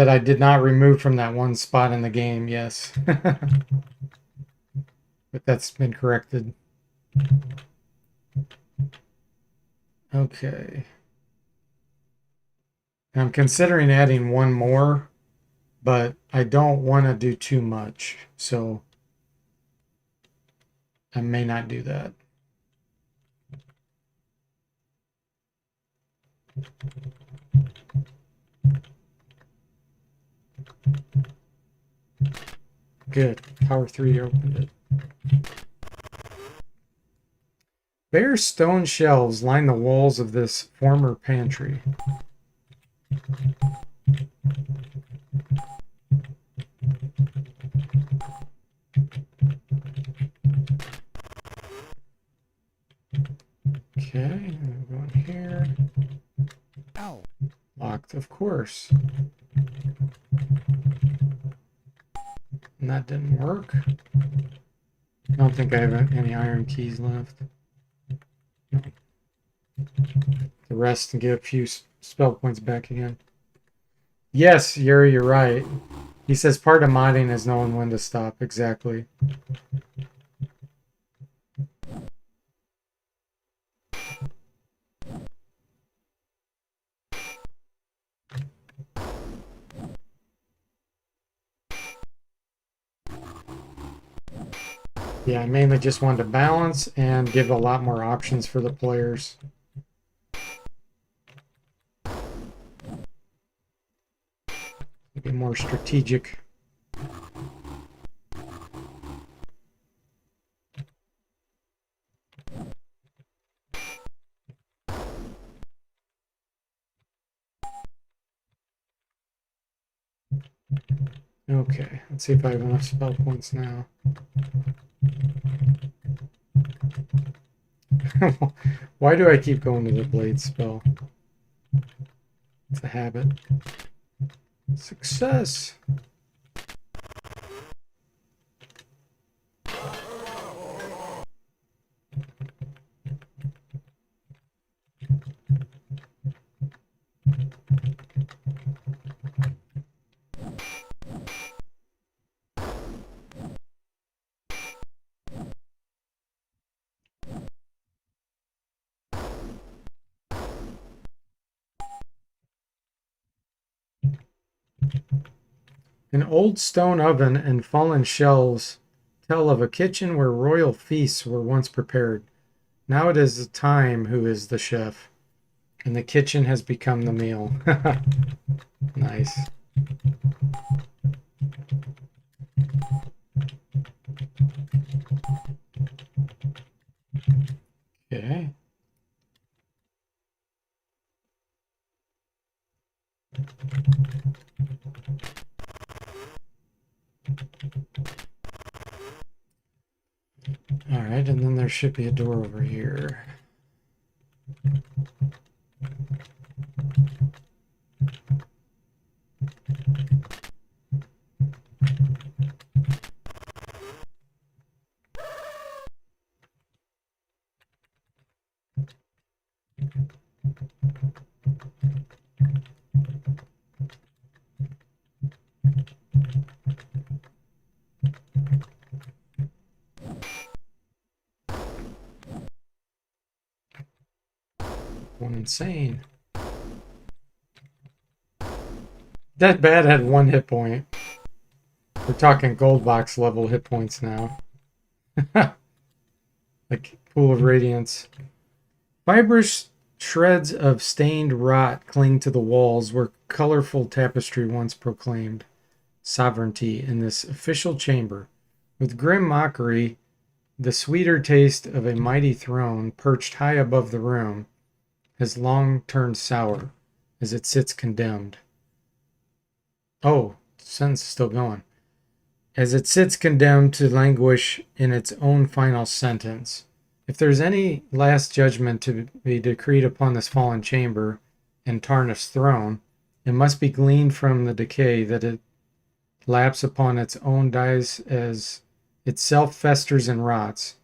I did not remove from that one spot in the game, yes. But that's been corrected. Okay. I'm considering adding one more, but I don't want to do too much, so I may not do that. Good. Power 3 opened it. Bare stone shelves line the walls of this former pantry. Okay, I'm going here. Ow. Locked, of course. And that didn't work. I don't think I have any iron keys left. No. To rest and get a few spell points back again. Yes, Yuri, you're right. He says part of modding is knowing when to stop. Exactly. Yeah, I mainly just wanted to balance and give a lot more options for the players. Be more strategic. Okay, let's see if I have enough spell points now. Why do I keep going to the blade spell? It's a habit. Success! An old stone oven and fallen shelves tell of a kitchen where royal feasts were once prepared. Now it is the time who is the chef, and the kitchen has become the meal. Nice. Okay. All right, and then there should be a door over here. One insane. That bad had 1 hit point. We're talking gold box level hit points now. Like Pool of Radiance. Fibrous shreds of stained rot cling to the walls where colorful tapestry once proclaimed sovereignty in this official chamber. With grim mockery, the sweeter taste of a mighty throne perched high above the room has long turned sour as it sits condemned. Oh, the sentence is still going. As it sits condemned to languish in its own final sentence. If there's any last judgment to be decreed upon this fallen chamber and tarnished throne, it must be gleaned from the decay that it laps upon its own dies as itself festers and rots,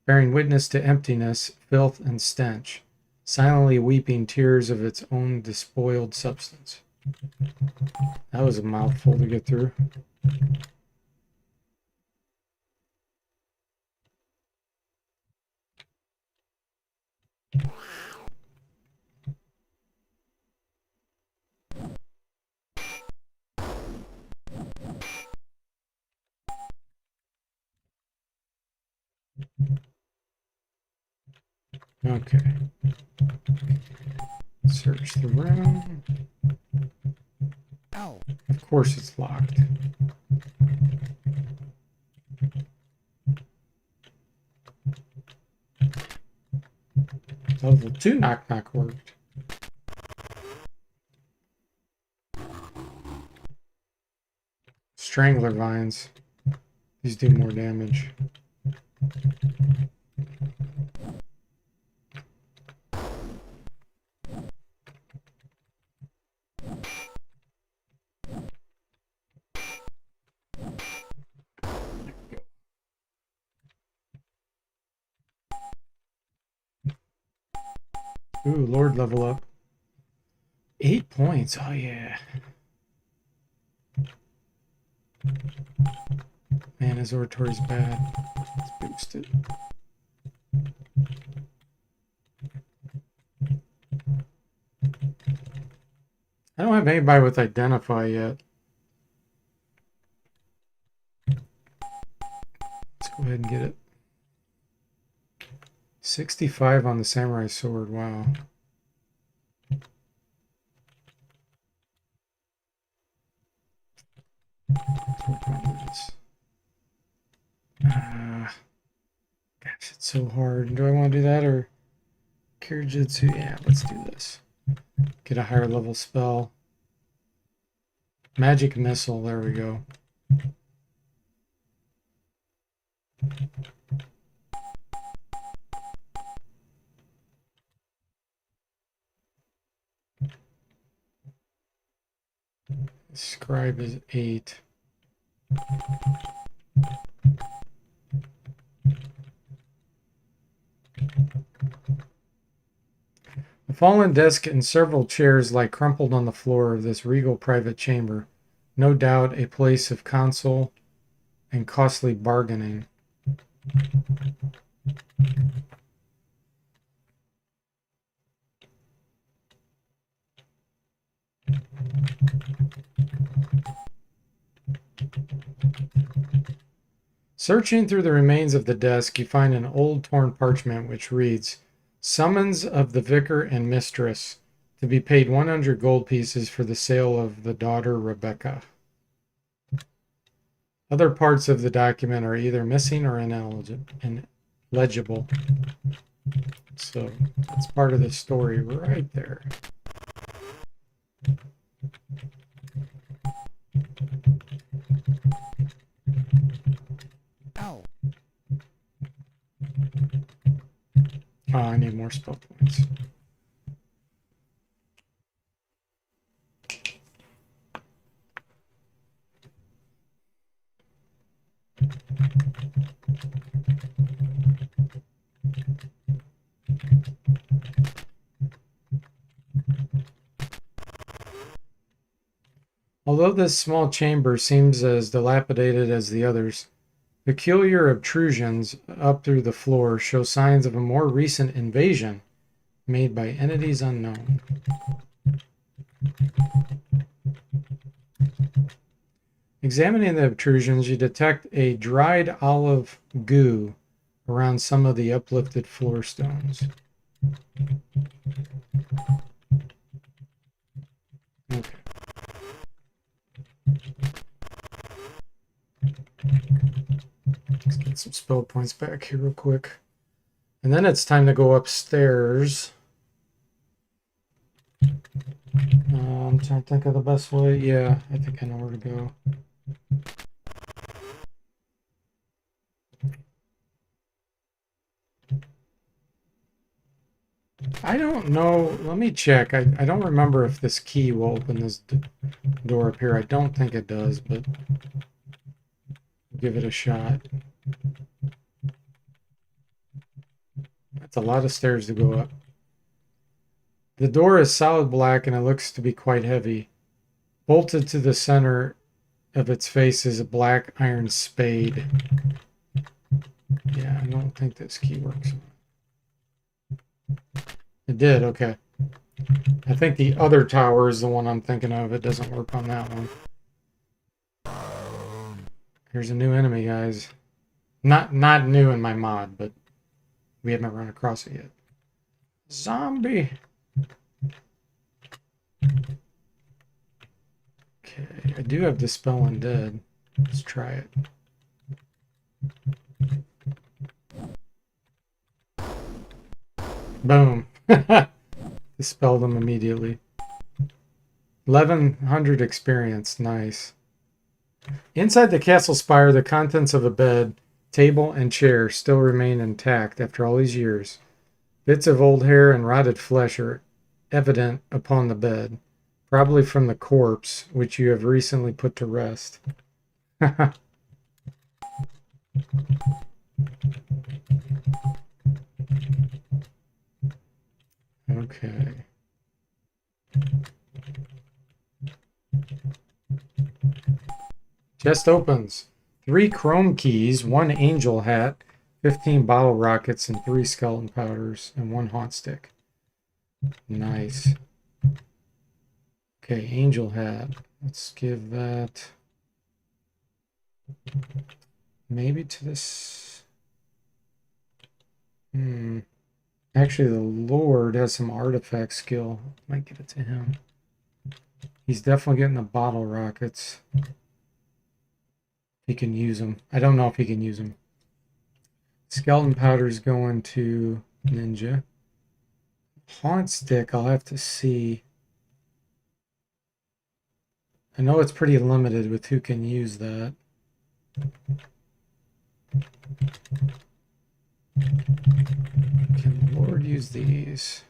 bearing witness to emptiness, filth, and stench, silently weeping tears of its own despoiled substance. That was a mouthful to get through. Okay. Search the room. Ow. Of course it's locked. Level 2 knock knock worked. Strangler vines. These do more damage. Ooh, Lord level up. 8 points. Oh, yeah. Man, his oratory's bad. Let's boost it. I don't have anybody with Identify yet. Let's go ahead and get it. 65 on the Samurai Sword. Wow. Gosh, it's so hard. Do I want to do that or Kirjitsu? Yeah, let's do this. Get a higher level spell. Magic Missile. There we go. Scribe is 8. The fallen desk and several chairs lie crumpled on the floor of this regal private chamber. No doubt a place of counsel and costly bargaining. Searching through the remains of the desk, you find an old torn parchment which reads, "Summons of the vicar and mistress to be paid 100 gold pieces for the sale of the daughter Rebecca." Other parts of the document are either missing or illegible. So that's part of the story right there. Ow. Oh, I need more spell points. Although this small chamber seems as dilapidated as the others, peculiar obtrusions up through the floor show signs of a more recent invasion made by entities unknown. Examining the obtrusions, you detect a dried olive goo around some of the uplifted floor stones. Okay. Let's get some spell points back here real quick. And then it's time to go upstairs. I'm trying to think of the best way. Yeah, I think I know where to go. I don't know. Let me check. I don't remember if this key will open this door up here. I don't think it does, but give it a shot. That's a lot of stairs to go up. The door is solid black and it looks to be quite heavy. Bolted to the center of its face is a black iron spade. Yeah, I don't think this key works. It did, okay. I think the other tower is the one I'm thinking of. It doesn't work on that one. Here's a new enemy, guys. Not new in my mod, but we haven't run across it yet. Zombie! Okay, I do have Dispel Undead. Let's try it. Boom. Dispel them immediately. 1100 experience. Nice. Inside the castle spire, the contents of a bed, table, and chair still remain intact after all these years. Bits of old hair and rotted flesh are evident upon the bed, probably from the corpse, which you have recently put to rest. Okay. Chest opens. 3 chrome keys, 1 angel hat, 15 bottle rockets, and 3 skeleton powders, and 1 haunt stick. Nice. Okay, angel hat. Let's give that maybe to this. Actually, the Lord has some artifact skill. Might give it to him. He's definitely getting the bottle rockets. He can use them. I don't know if he can use them. Skeleton powder's going to Ninja. Haunt stick, I'll have to see. I know it's pretty limited with who can use that. Can the Lord use these?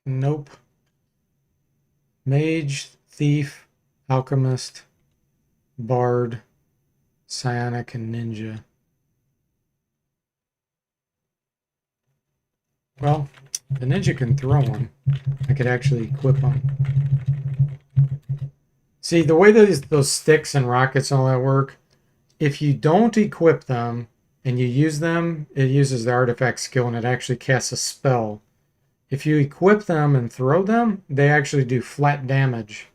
Nope. Mage, Thief, Alchemist, Bard, Psionic, and Ninja. Well, the Ninja can throw them. I could actually equip them. See, the way those sticks and rockets and all that work, if you don't equip them and you use them, it uses the artifact skill and it actually casts a spell. If you equip them and throw them, they actually do flat damage.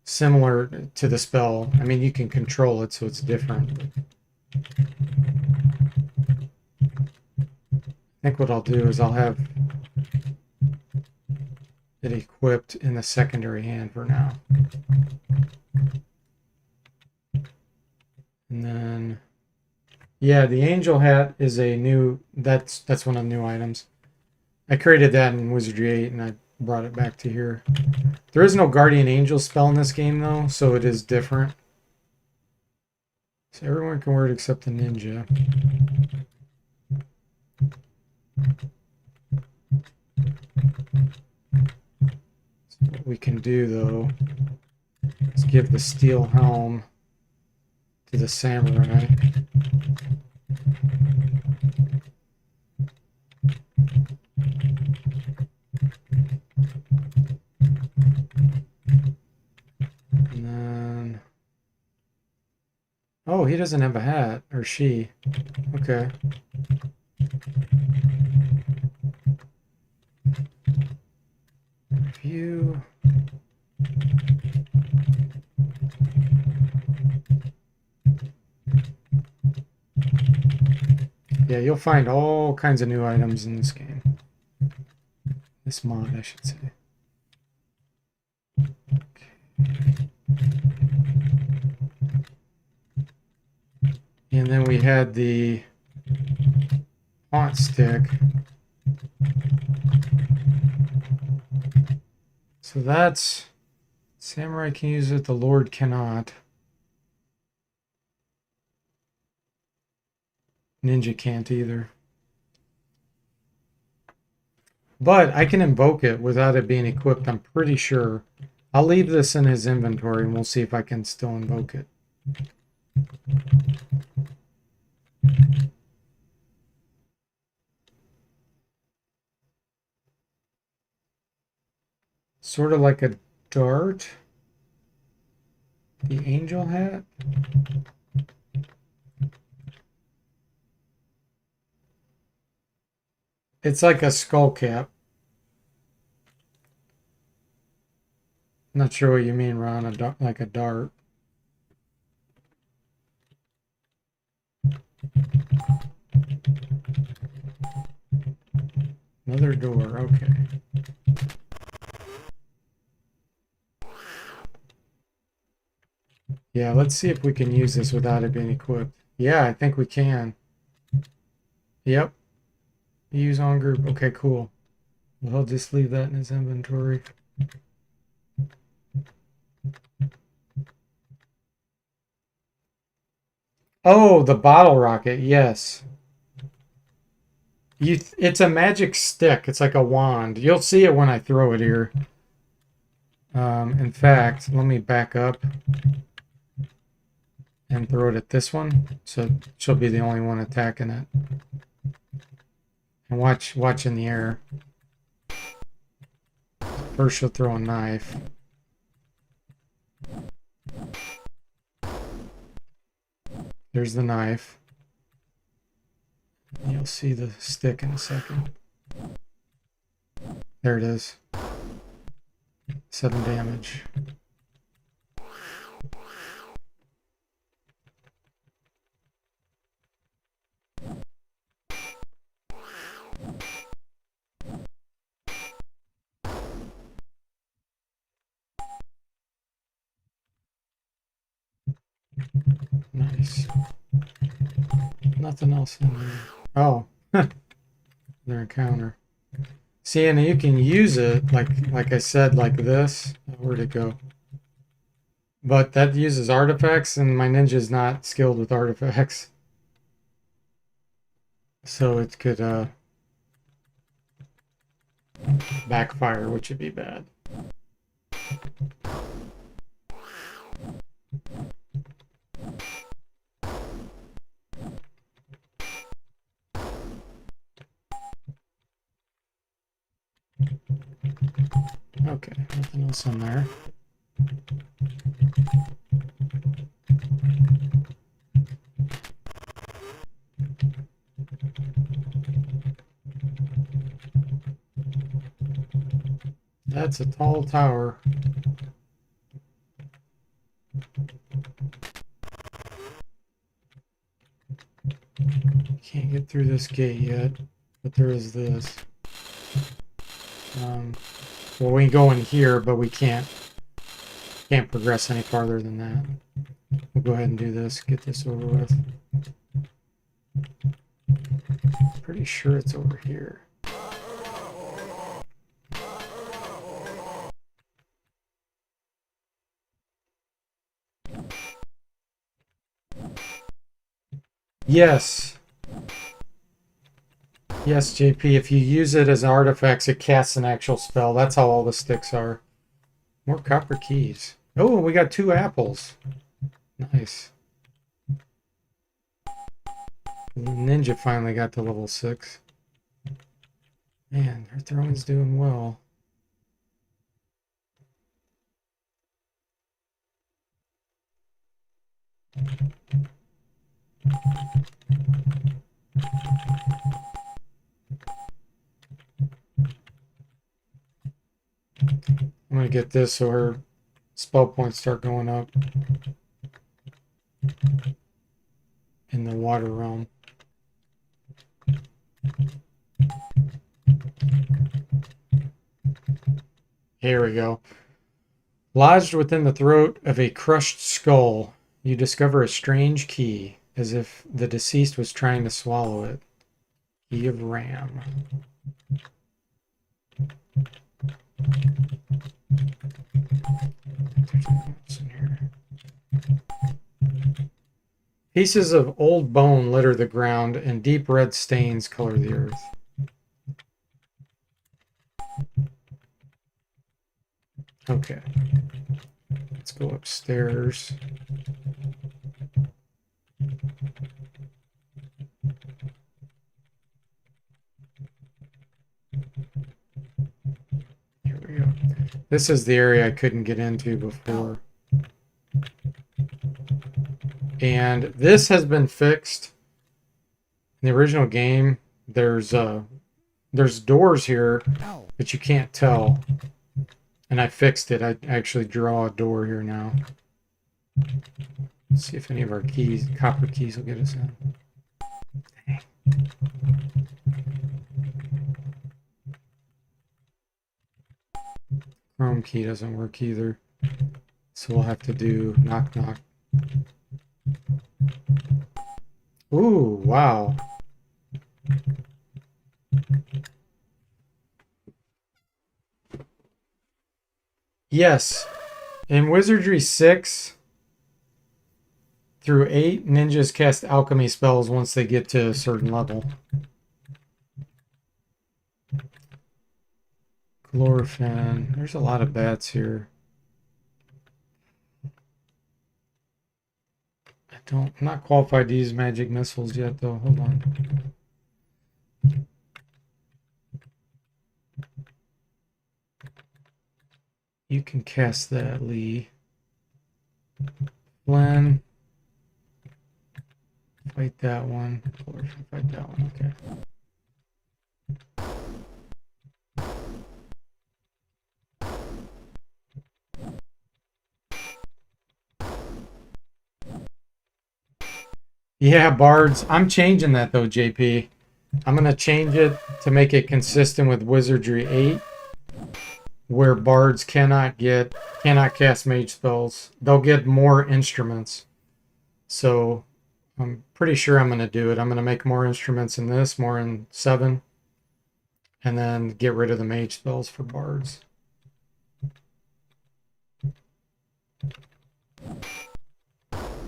Similar to the spell. I mean, you can control it, so it's different. I think what I'll do is I'll have it equipped in the secondary hand for now. And then, yeah, the angel hat is a new, that's one of the new items. I created that in Wizardry 8 and I brought it back to here. There is no guardian angel spell in this game though, so it is different. So everyone can wear it except the ninja. So what we can do though is give the steel helm to the samurai. And then, oh, he doesn't have a hat, or she. Okay. Review. Yeah, you'll find all kinds of new items in this game. This mod, I should say. And then we had the haunt stick. So that's, samurai can use it, the Lord cannot. Ninja can't either. But I can invoke it without it being equipped, I'm pretty sure. I'll leave this in his inventory and we'll see if I can still invoke it. Sort of like a dart. The angel hat. It's like a skull cap. Not sure what you mean, Ron. Like a dart. Another door. Okay. Yeah, let's see if we can use this without it being equipped. Yeah, I think we can. Yep. Use on group. Okay, cool. Well, he'll just leave that in his inventory. Oh, the bottle rocket. Yes. It's a magic stick. It's like a wand. You'll see it when I throw it here. In fact, let me back up and throw it at this one, so she'll be the only one attacking it. And watch in the air. First, she'll throw a knife. There's the knife. You'll see the stick in a second. There it is. 7 damage. Nice. Nothing else in there. Oh, their encounter. See, and you can use it like I said, like this. Where'd it go? But that uses artifacts, and my ninja's not skilled with artifacts, so it could backfire, which would be bad. Okay, nothing else in there. That's a tall tower. Can't get through this gate yet, but there is this. Well, we can go in here, but we can't progress any farther than that. We'll go ahead and do this, get this over with. Pretty sure it's over here. Yes. Yes, JP, if you use it as artifacts, it casts an actual spell. That's how all the sticks are. More copper keys. Oh, we got 2 apples. Nice. Ninja finally got to level 6. Man, her throwing's doing well. I'm gonna get this so her spell points start going up in the water realm. Here we go. Lodged within the throat of a crushed skull, you discover a strange key, as if the deceased was trying to swallow it. Key of Ram. There's nothing else in here. Pieces of old bone litter the ground, and deep red stains color the earth. Okay. Let's go upstairs. Here we go. This is the area I couldn't get into before. And this has been fixed. In the original game, there's doors here, but you can't tell. And I fixed it. I actually draw a door here now. Let's see if any of our keys, copper keys, will get us in. Dang. Chrome key doesn't work either. So we'll have to do knock knock. Ooh, wow. Yes. In Wizardry 6 through 8, ninjas cast alchemy spells once they get to a certain level. Glorfin. There's a lot of bats here. I'm not qualified to use magic missiles yet, though. Hold on. You can cast that, Lee. Flynn. Fight that one. Fight that one. Okay. Yeah, bards. I'm changing that though, JP. I'm gonna change it to make it consistent with Wizardry 8, where bards cannot cast mage spells. They'll get more instruments. So I'm pretty sure I'm gonna do it. I'm gonna make more instruments in this, more in 7, and then get rid of the mage spells for bards.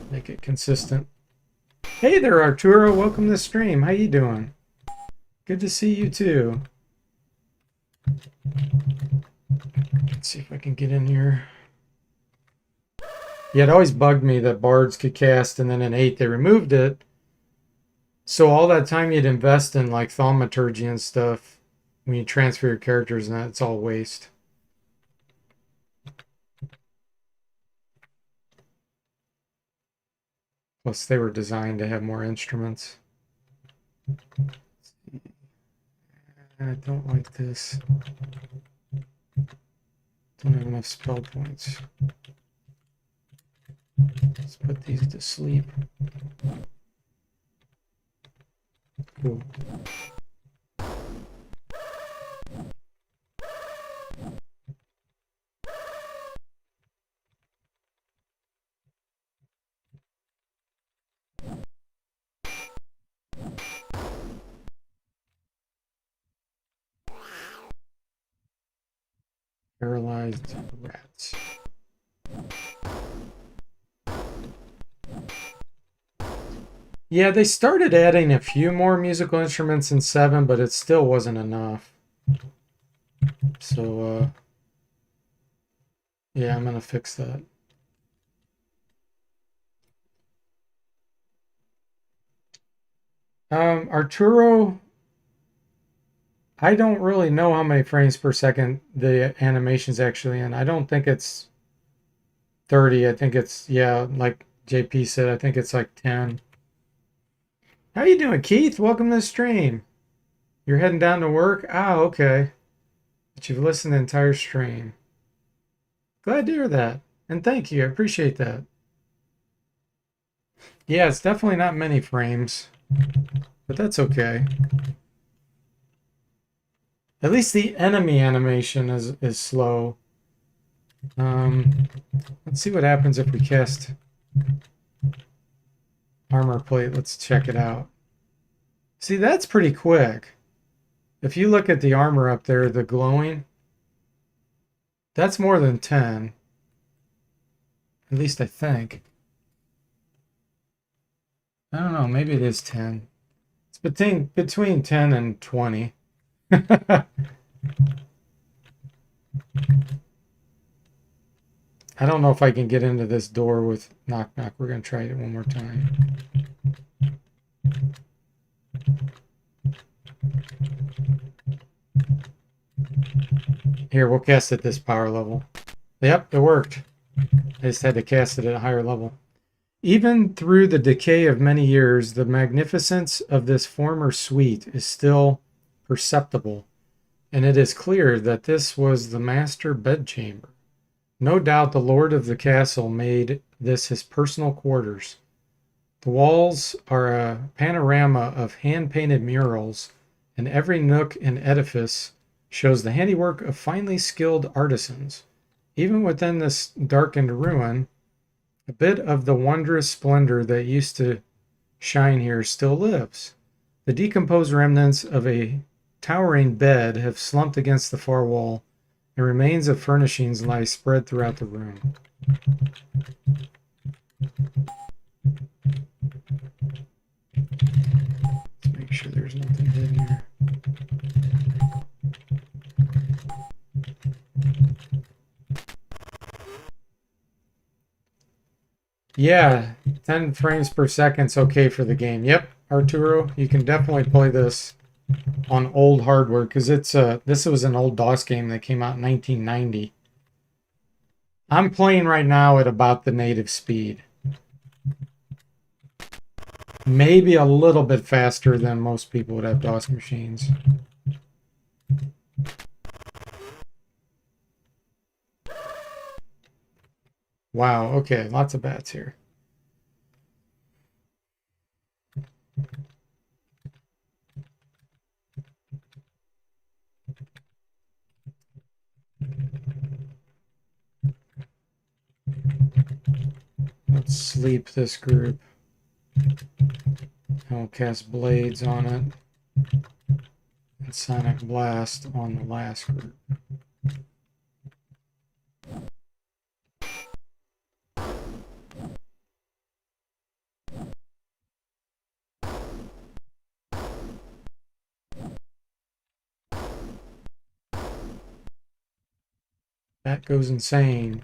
Make it consistent. Hey there, Arturo. Welcome to the stream. How you doing? Good to see you too. Let's see if I can get in here. Yeah, it always bugged me that bards could cast, and then in 8 they removed it. So all that time you'd invest in like thaumaturgy and stuff, when you transfer your characters, and that, it's all waste. Plus, they were designed to have more instruments. I don't like this. Don't have enough spell points. Let's put these to sleep. Cool. Paralyzed rats. Yeah, they started adding a few more musical instruments in 7, but it still wasn't enough. So, yeah, I'm gonna fix that. Arturo, I don't really know how many frames per second the animation's actually in. I don't think it's 30. I think it's, yeah, like JP said, I think it's like 10. How you doing, Keith? Welcome to the stream. You're heading down to work? Ah, okay. But you've listened to the entire stream. Glad to hear that. And thank you. I appreciate that. Yeah, it's definitely not many frames, but that's okay. At least the enemy animation is slow. Let's see what happens if we cast Armorplate. Let's check it out. See, that's pretty quick. If you look at the armor up there, the glowing, that's more than 10. At least I think. I don't know, maybe it is 10. It's between 10 and 20. I don't know if I can get into this door with knock knock. We're going to try it one more time. Here, we'll cast at this power level. Yep, it worked. I just had to cast it at a higher level. Even through the decay of many years, the magnificence of this former suite is still perceptible, and it is clear that this was the master bedchamber. No doubt the lord of the castle made this his personal quarters. The walls are a panorama of hand-painted murals, and every nook and edifice shows the handiwork of finely skilled artisans. Even within this darkened ruin, a bit of the wondrous splendor that used to shine here still lives. The decomposed remnants of a towering bed have slumped against the far wall, and remains of furnishings lie spread throughout the room. Let's make sure there's nothing hidden here. Yeah, 10 frames per second's okay for the game. Yep, Arturo, you can definitely play this on old hardware because this was an old DOS game that came out in 1990. I'm playing right now at about the native speed. Maybe a little bit faster than most people would have DOS machines. Wow, okay, lots of bats here. Let's sleep this group. I'll cast Blades on it. And Sonic Blast on the last group. That goes insane.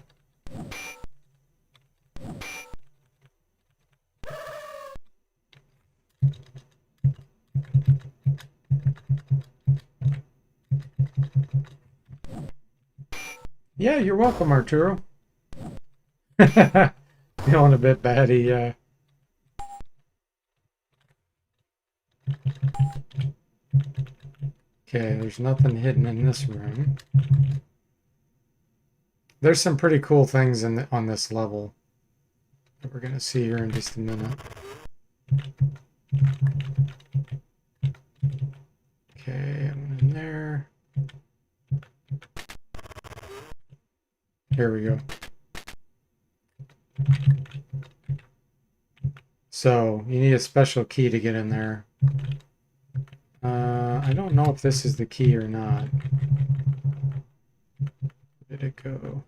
Yeah, you're welcome, Arturo. Feeling a bit batty, yeah. Okay, there's nothing hidden in this room. There's some pretty cool things on this level that we're going to see here in just a minute. Okay, I went in there. Here we go. So, you need a special key to get in there. I don't know if this is the key or not. Where did it go?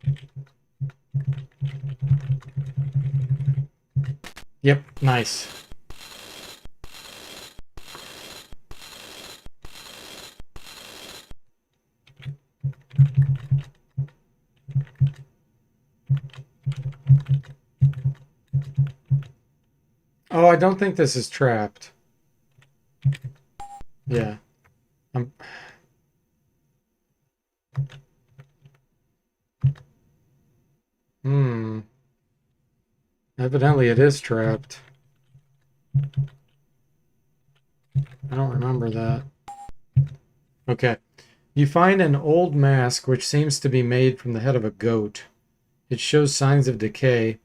Yep, nice. Oh, I don't think this is trapped. Yeah. Evidently it is trapped. I don't remember that. Okay. You find an old mask which seems to be made from the head of a goat. It shows signs of decay,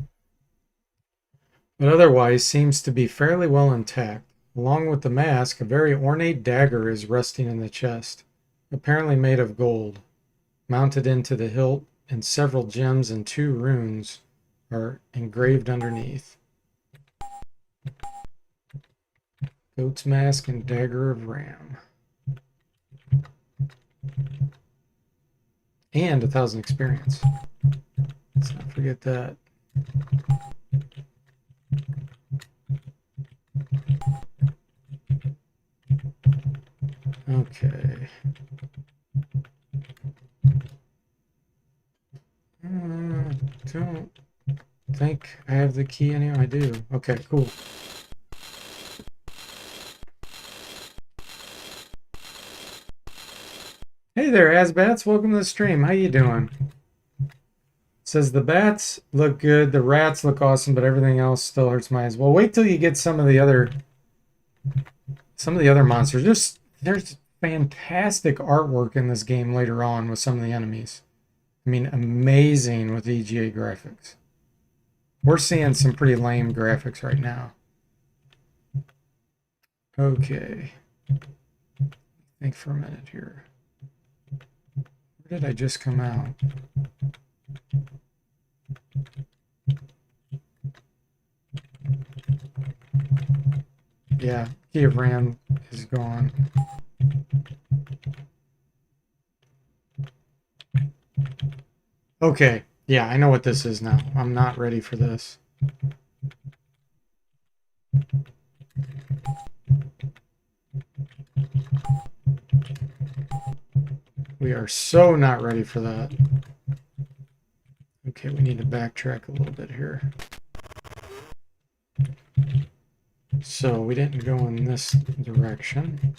but otherwise seems to be fairly well intact. Along with the mask, a very ornate dagger is resting in the chest, apparently made of gold. Mounted into the hilt, and several gems and 2 runes are engraved underneath. Goat's mask and dagger of ram. And 1,000 experience. Let's not forget that. Okay. Don't think I have the key anyway. I do. Okay, cool. Hey there, Asbats. Welcome to the stream. How you doing? It says the bats look good, the rats look awesome, but everything else still hurts my eyes. Well, wait till you get some of the other monsters. There's fantastic artwork in this game later on with some of the enemies. I mean, amazing with EGA graphics. We're seeing some pretty lame graphics right now. Okay. Think for a minute here. Where did I just come out? Yeah, key of RAM is gone. Okay. Yeah, I know what this is now. I'm not ready for this. We are so not ready for that. Okay, we need to backtrack a little bit here. So we didn't go in this direction.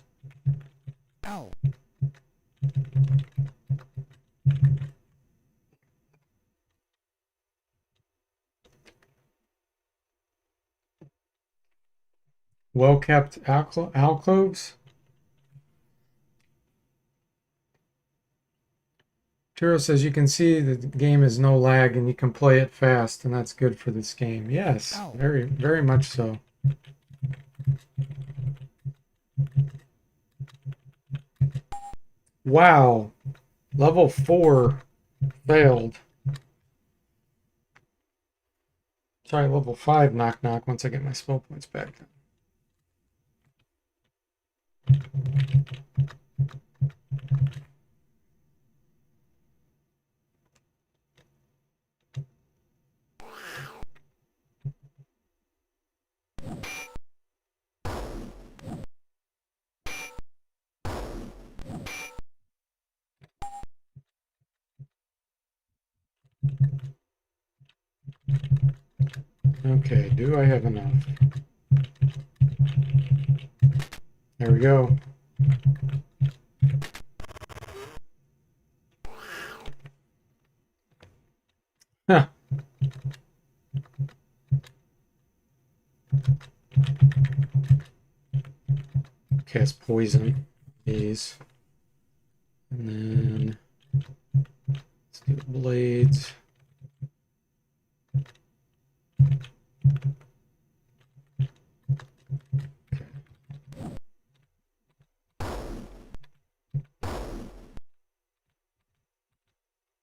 Ow. Well-kept alcoves. Turo says you can see the game is no lag and you can play it fast, and that's good for this game. Yes, Ow. very, very much so. Wow. Level 4 failed. Try level 5 knock knock once I get my spell points back. Okay, do I have enough? There we go. Huh. Cast poison. These. And then let's do blades.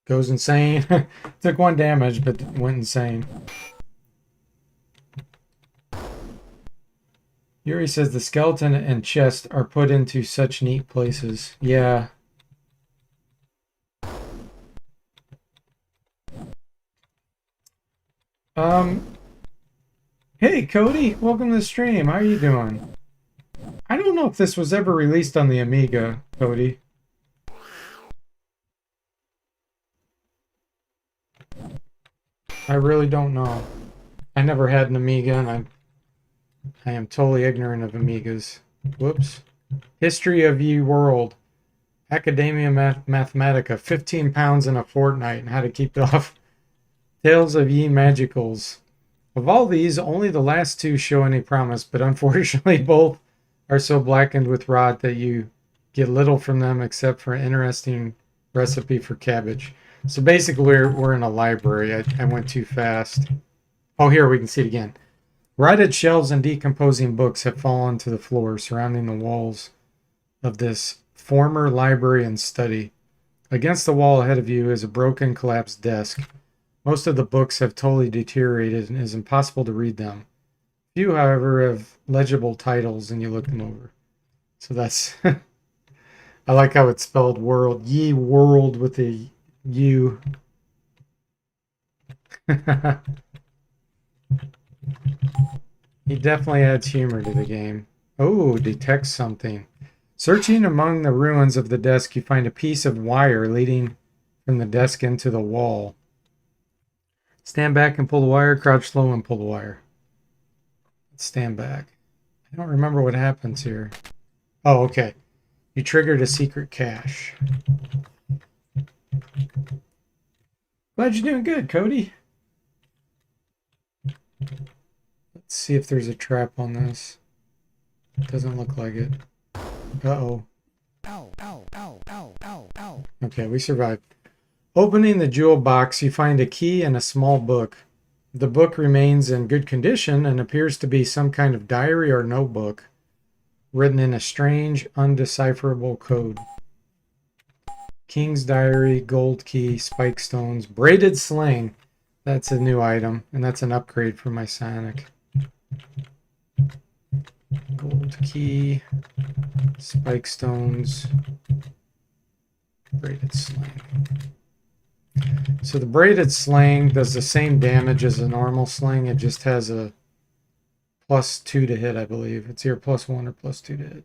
Goes insane. Took 1 damage, but went insane. Yuri says the skeleton and chest are put into such neat places. Yeah. Hey Cody, welcome to the stream. How are you doing? I don't know if this was ever released on the Amiga, Cody. I really don't know. I never had an Amiga, and I am totally ignorant of Amigas. Whoops. History of Ye World. Academia Mathematica. 15 pounds in a fortnight and how to keep it off. Tales of Ye Magicals. Of all these, only the last 2 show any promise, but unfortunately both are so blackened with rot that you get little from them except for an interesting recipe for cabbage. So basically, we're in a library. I went too fast. Oh, here we can see it again. Rotted shelves and decomposing books have fallen to the floor, surrounding the walls of this former library and study. Against the wall ahead of you is a broken, collapsed desk. Most of the books have totally deteriorated and it is impossible to read them. Few, however, have legible titles and you look them over. So that's... I like how it's spelled world. Ye world with a U. He definitely adds humor to the game. Oh, detects something. Searching among the ruins of the desk, you find a piece of wire leading from the desk into the wall. Stand back and pull the wire, crouch low and pull the wire. Let's stand back. I don't remember what happens here. Oh, okay. You triggered a secret cache. Glad you're doing good, Cody. Let's see if there's a trap on this. Doesn't look like it. Uh-oh. Ow, ow, ow, ow, ow, ow. Okay, we survived. Opening the jewel box, you find a key and a small book. The book remains in good condition and appears to be some kind of diary or notebook written in a strange, undecipherable code. King's Diary, gold key, spike stones, braided sling. That's a new item, and that's an upgrade for my Sonic. Gold key, spike stones, braided sling. So the braided sling does the same damage as a normal sling. It just has a +2 to hit, I believe. It's either +1 or +2 to hit.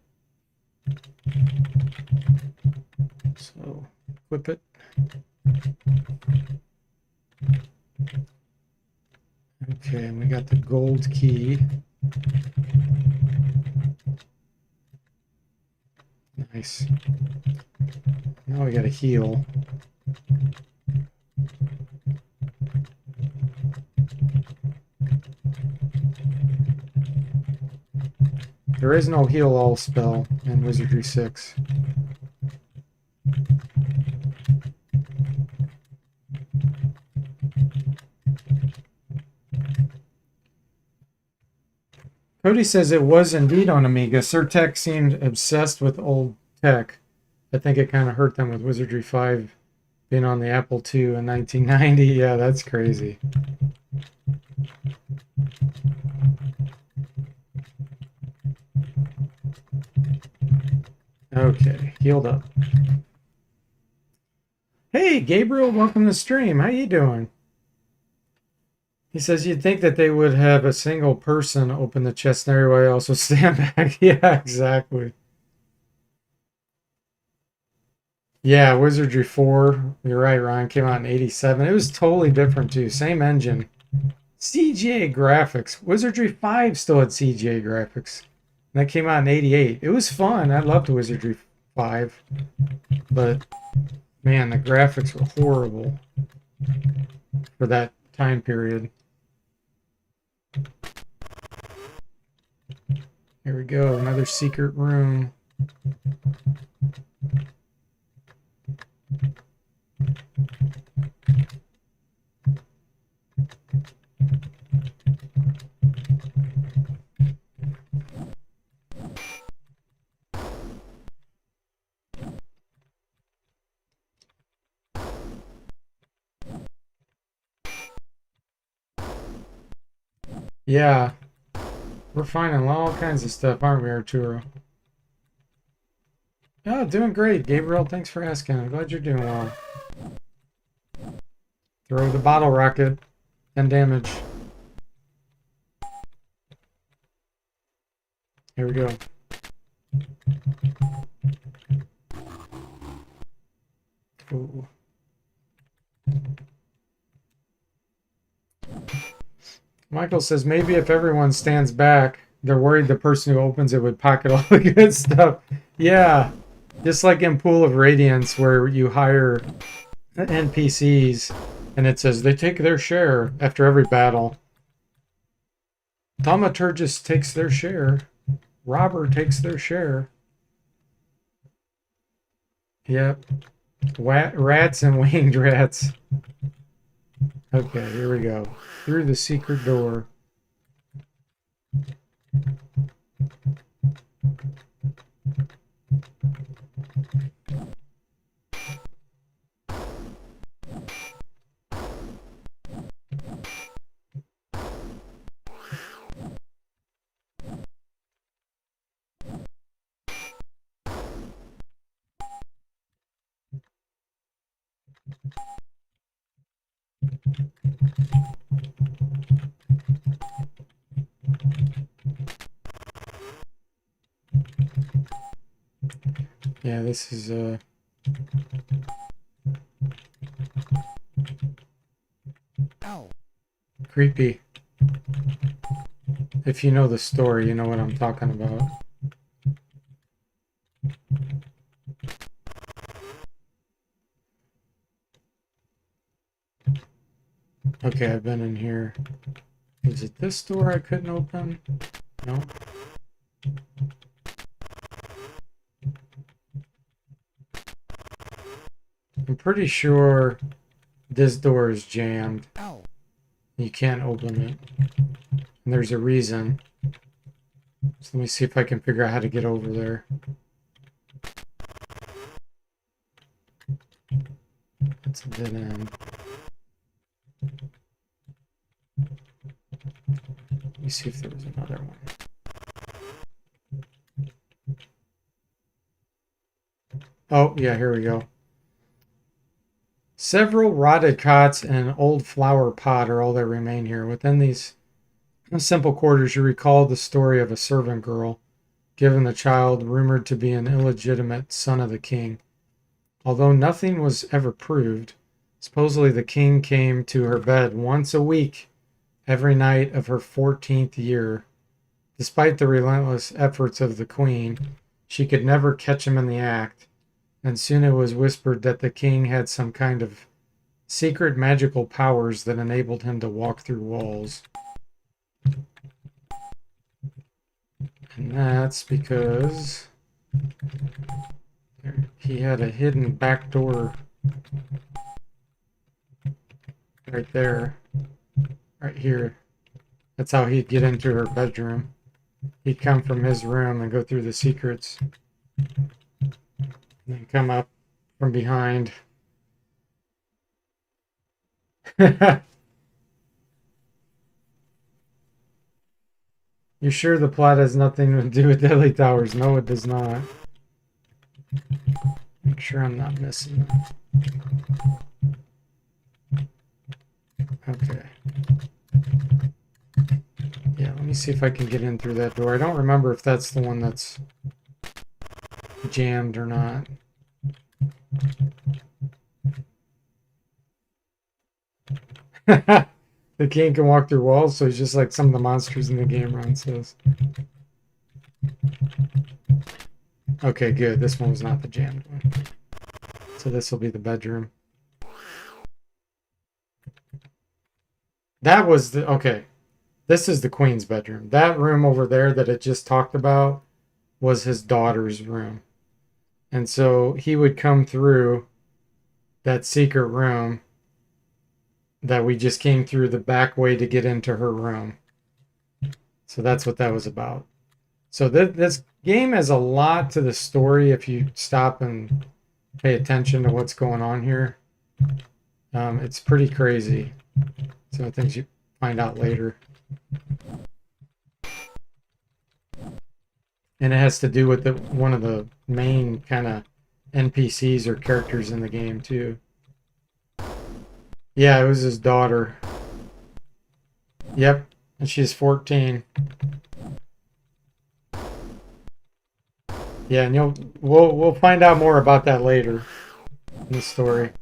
So equip it. Okay, and we got the gold key. Nice. Now we got a heal. There is no heal all spell in Wizardry 6. Cody says it was indeed on Amiga. Surtech seemed obsessed with old tech. I think it kind of hurt them with Wizardry 5 being on the Apple II in 1990. Yeah, that's crazy. Okay, healed up. Hey, Gabriel, welcome to the stream. How you doing? He says you'd think that they would have a single person open the chest and everybody also stand back. Yeah, exactly. Yeah, Wizardry 4, you're right, Ryan, came out in 87. It was totally different too. Same engine. CGA graphics. Wizardry 5 still had CGA graphics. That came out in 88. It was fun. I loved Wizardry 5. But man, the graphics were horrible for that time period. Here we go, another secret room. Yeah, we're finding all kinds of stuff, aren't we, Arturo? Oh, doing great, Gabriel. Thanks for asking. I'm glad you're doing well. Throw the bottle rocket and damage. Here we go. Ooh. Michael says maybe if everyone stands back, they're worried the person who opens it would pocket all the good stuff. Yeah, just like in Pool of Radiance where you hire NPCs and it says they take their share after every battle. Thaumaturgist takes their share. Robber takes their share. Yep. Rats and winged rats. Okay, here we go. Through the secret door. Yeah, this is creepy. If you know the story, you know what I'm talking about. Okay, I've been in here. Is it this door I couldn't open? No. I'm pretty sure this door is jammed. You can't open it. And there's a reason. So let me see if I can figure out how to get over there. That's a dead end. Let me see if there was another one. Oh, yeah, here we go. Several rotted cots and an old flower pot are all that remain here. Within these simple quarters, you recall the story of a servant girl given the child rumored to be an illegitimate son of the king. Although nothing was ever proved, supposedly the king came to her bed once a week every night of her 14th year. Despite the relentless efforts of the queen, she could never catch him in the act, and soon it was whispered that the king had some kind of secret magical powers that enabled him to walk through walls. And that's because he had a hidden back door right there, right here. That's how he'd get into her bedroom. He'd come from his room and go through the secrets, and then come up from behind. You sure the plot has nothing to do with Deadly Towers? No, it does not. Make sure I'm not missing that. Okay. Yeah, let me see if I can get in through that door. I don't remember if that's the one that's jammed or not. The king can walk through walls, so he's just like some of the monsters in the game, Ron says. Okay, good. This one was not the jammed one. So this will be the bedroom. That was the... Okay. This is the queen's bedroom. That room over there that it just talked about was his daughter's room. And so he would come through that secret room that we just came through the back way to get into her room. So that's what that was about. So this game has a lot to the story if you stop and pay attention to what's going on here. It's pretty crazy. Some of the things you find out later. And it has to do with one of the main kind of NPCs or characters in the game too. Yeah, it was his daughter. Yep, and she's 14. Yeah, and we'll find out more about that later in the story.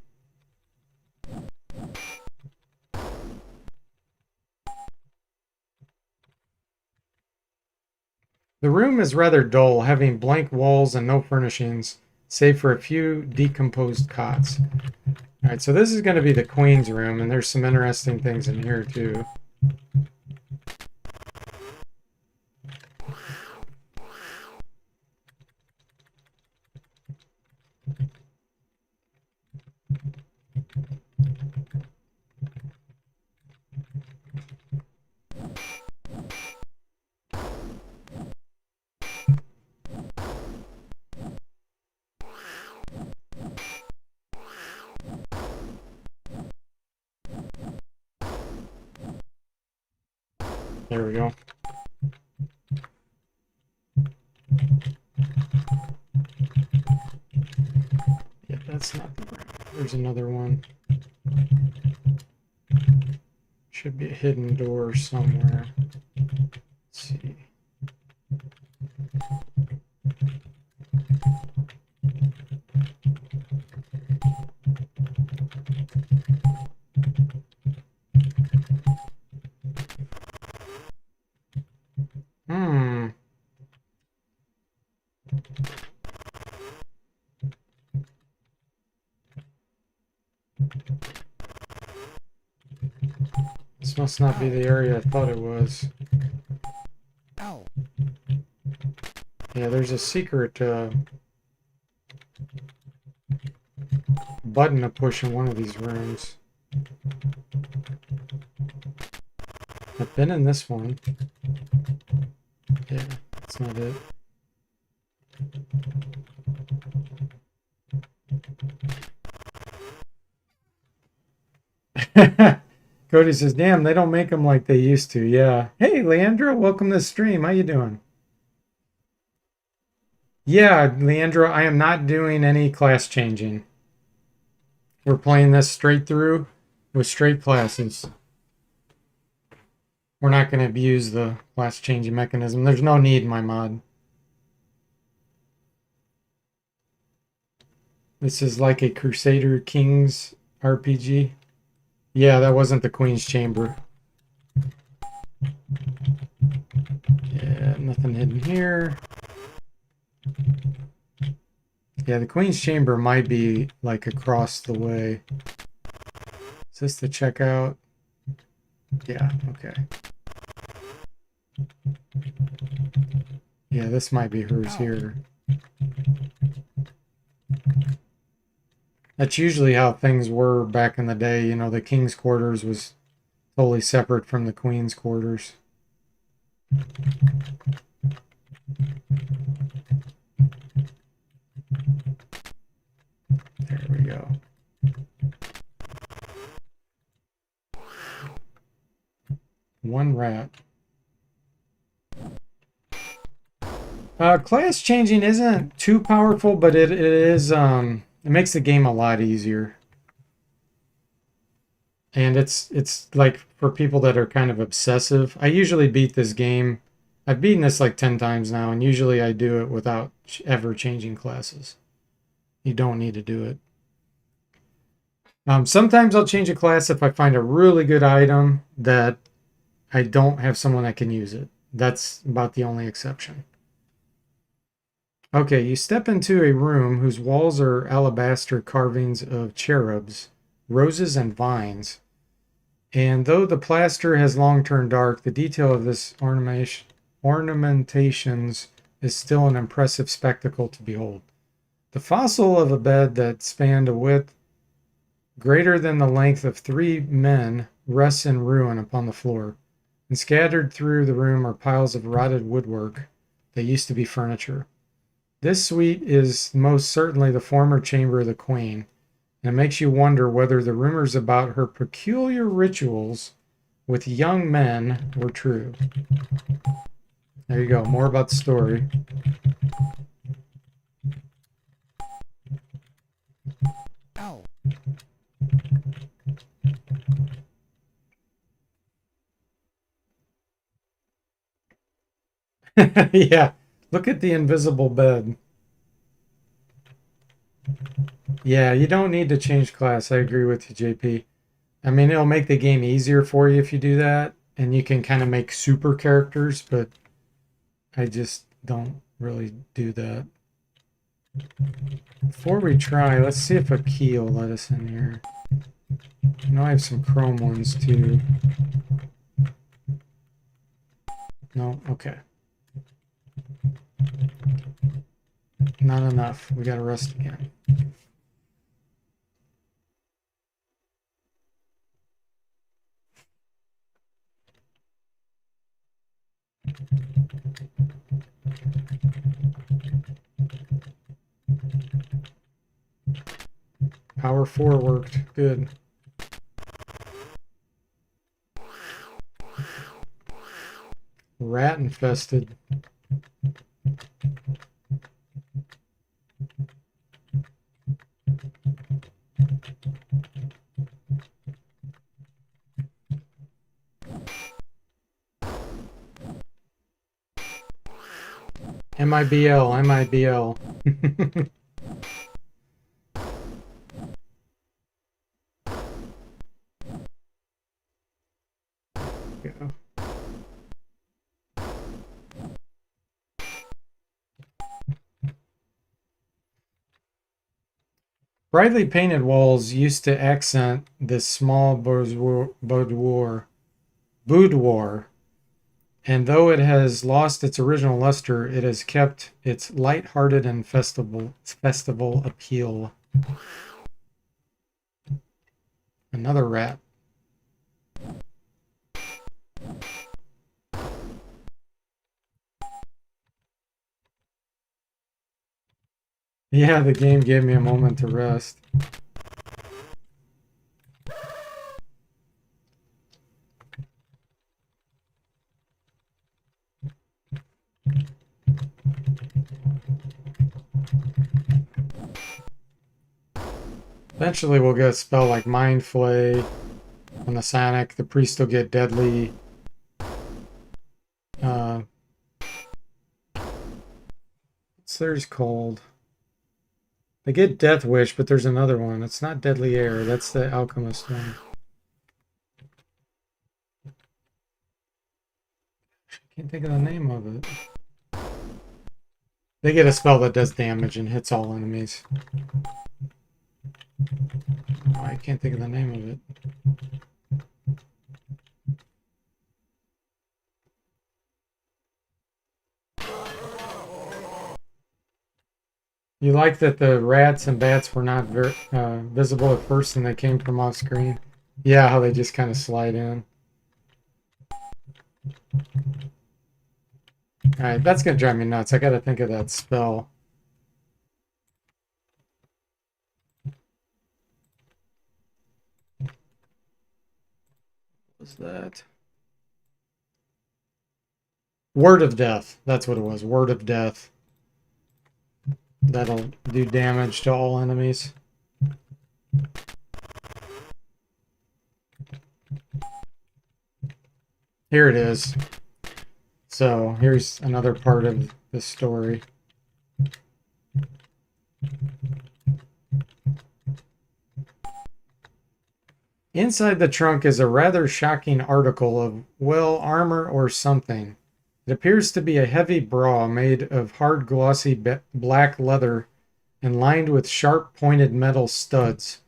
The room is rather dull, having blank walls and no furnishings, save for a few decomposed cots. All right, so this is going to be the queen's room, and there's some interesting things in here too. There we go. Yeah, that's not the room. There's another one. Should be a hidden door somewhere. Let's see. This must not be the area I thought it was. Ow. Yeah, there's a secret button to push in one of these rooms. I've been in this one. Yeah, that's not it. Cody says, damn, they don't make them like they used to. Yeah. Hey, Leandra, welcome to the stream. How you doing? Yeah, Leandra, I am not doing any class changing. We're playing this straight through with straight classes. We're not going to abuse the class changing mechanism. There's no need in my mod. This is like a Crusader Kings RPG. Yeah, that wasn't the Queen's Chamber. Yeah, nothing hidden here. Yeah, the Queen's Chamber might be like across the way. Is this the checkout? Yeah, okay. Yeah, this might be hers here. That's usually how things were back in the day. You know, the King's quarters was totally separate from the Queen's quarters. There we go. One rat. Class changing isn't too powerful, but it is it makes the game a lot easier. And it's like for people that are kind of obsessive. I usually beat this game. I've beaten this like 10 times now, and usually I do it without ever changing classes. You don't need to do it. Sometimes I'll change a class if I find a really good item that I don't have someone that can use it. That's about the only exception. Okay, you step into a room whose walls are alabaster carvings of cherubs, roses, and vines. And though the plaster has long turned dark, the detail of this ornamentations is still an impressive spectacle to behold. The fossil of a bed that spanned a width greater than the length of 3 men rests in ruin upon the floor, and scattered through the room are piles of rotted woodwork that used to be furniture. This suite is most certainly the former chamber of the Queen, and it makes you wonder whether the rumors about her peculiar rituals with young men were true. There you go, more about the story. Ow. Yeah, look at the invisible bed. Yeah, you don't need to change class. I agree with you, JP. I mean, it'll make the game easier for you if you do that, and you can kind of make super characters, but I just don't really do that. Before we try, let's see if a key will let us in here. I know I have some chrome ones too. No, okay. Not enough. We gotta rest again. Power 4 worked. Good. Rat infested. MIBL, MIBL. Go. Brightly painted walls used to accent this small boudoir, and though it has lost its original luster, it has kept its light-hearted and festival appeal. Another rat. Yeah, the game gave me a moment to rest. Eventually we'll get a spell like Mind Flay on the Sonic. The priest will get deadly. What's theirs called? They get Death Wish, but there's another one. It's not Deadly Air. That's the Alchemist one. I can't think of the name of it. They get a spell that does damage and hits all enemies. Oh, I can't think of the name of it. You like that the rats and bats were not visible at first and they came from off screen? Yeah, how they just kind of slide in. Alright, that's going to drive me nuts. I got to think of that spell. What was that? Word of Death. That's what it was. Word of Death. That'll do damage to all enemies. Here it is. So here's another part of the story. Inside the trunk is a rather shocking article of, well, armor or something. It appears to be a heavy bra made of hard, glossy black leather and lined with sharp, pointed metal studs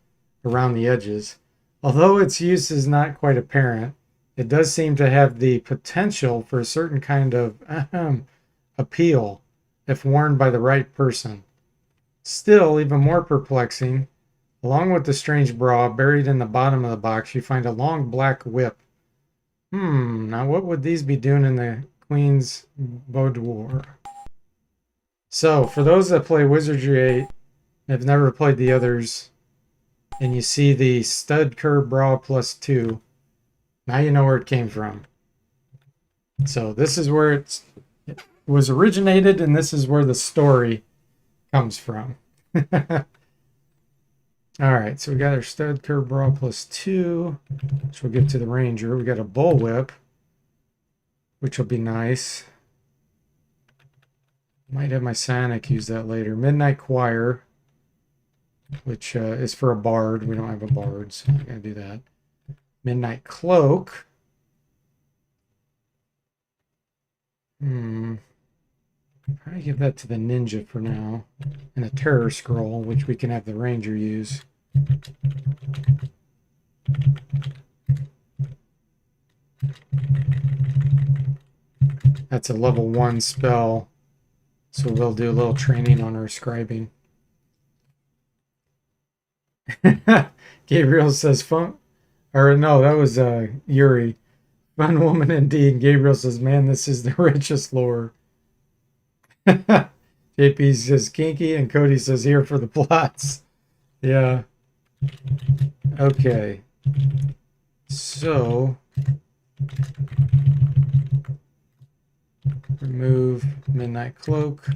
around the edges. Although its use is not quite apparent, it does seem to have the potential for a certain kind of appeal if worn by the right person. Still, even more perplexing, along with the strange bra buried in the bottom of the box, you find a long black whip. Now what would these be doing in the Queen's boudoir? So, for those that play Wizardry 8 and have never played the others, and you see the stud curve bra +2, now you know where it came from. So this is where it was originated, and this is where the story comes from. Alright, so we got our stud curve bra +2, which we'll get to the Ranger. We got a bullwhip, which will be nice. Might have my Sonic use that later. Midnight Choir, which is for a bard. We don't have a bard, so I'm not going to do that. Midnight Cloak. Probably give that to the ninja for now. And a Terror Scroll, which we can have the Ranger use. That's a level 1 spell. So we'll do a little training on our scribing. Gabriel says fun. Or no, that was Yuri. Fun woman indeed. Gabriel says, man, this is the richest lore. JP says kinky, and Cody says here for the plots. Yeah. Okay. So remove Midnight Cloak.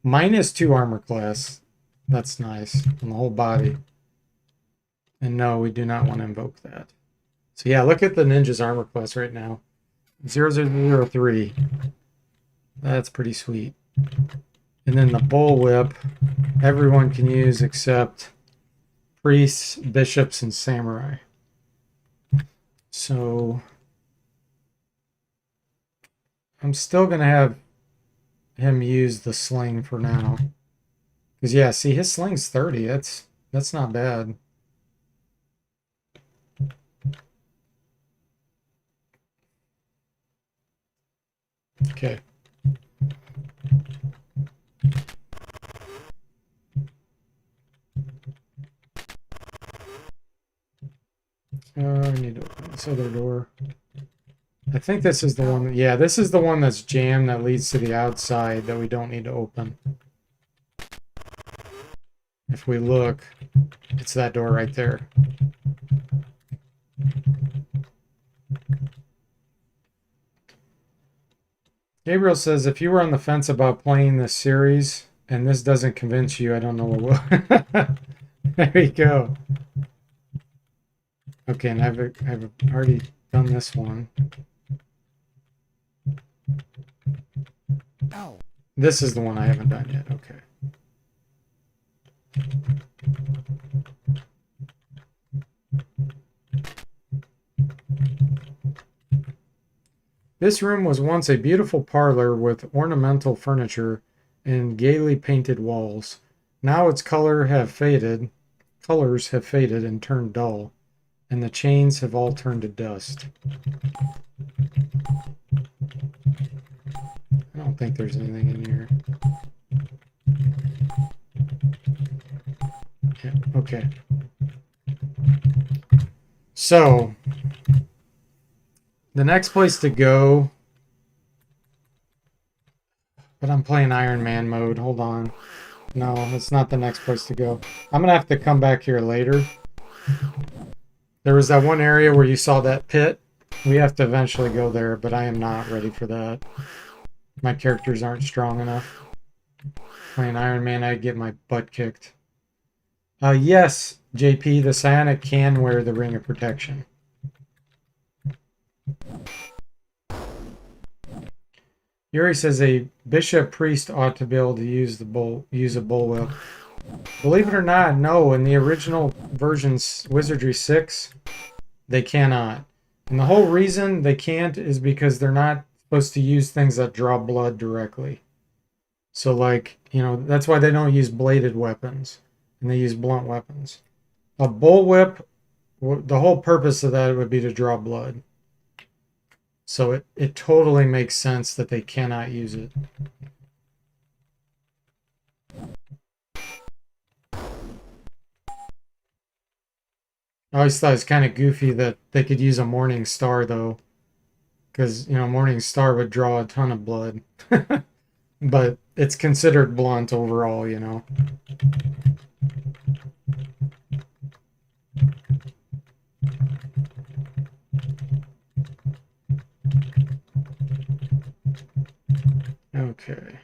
-2 armor class. That's nice on the whole body. And no, we do not want to invoke that. So yeah, look at the ninja's armor class right now. 0003. That's pretty sweet. And then the bullwhip, everyone can use except priests, bishops, and samurai. So I'm still going to have him use the sling for now. Because yeah, see, his sling's 30. That's not bad. Okay. I need to open this other door. I think this is the one. Yeah, this is the one that's jammed that leads to the outside that we don't need to open. If we look, it's that door right there. Gabriel says, if you were on the fence about playing this series, and this doesn't convince you, I don't know what will. There you go. Okay, and I've already done this one. Ow. This is the one I haven't done yet. Okay. This room was once a beautiful parlor with ornamental furniture and gaily painted walls. Now its colors have faded and turned dull, and the chains have all turned to dust. I don't think there's anything in here. Yeah, okay. So, the next place to go, but I'm playing Iron Man mode. Hold on. No, it's not the next place to go. I'm going to have to come back here later. There was that one area where you saw that pit. We have to eventually go there, but I am not ready for that. My characters aren't strong enough. Playing Iron Man, I'd get my butt kicked. Yes, JP, the Psionic can wear the Ring of Protection. Yuri says a bishop priest ought to be able to use a bullwhip. Believe it or not, no. In the original versions, Wizardry 6, they cannot. And the whole reason they can't is because they're not supposed to use things that draw blood directly. So, like, that's why they don't use bladed weapons. And they use blunt weapons. A bullwhip, the whole purpose of that would be to draw blood. So it totally makes sense that they cannot use it. I always thought it's kind of goofy that they could use a Morning Star, though. Because, Morning Star would draw a ton of blood. But it's considered blunt overall, Okay.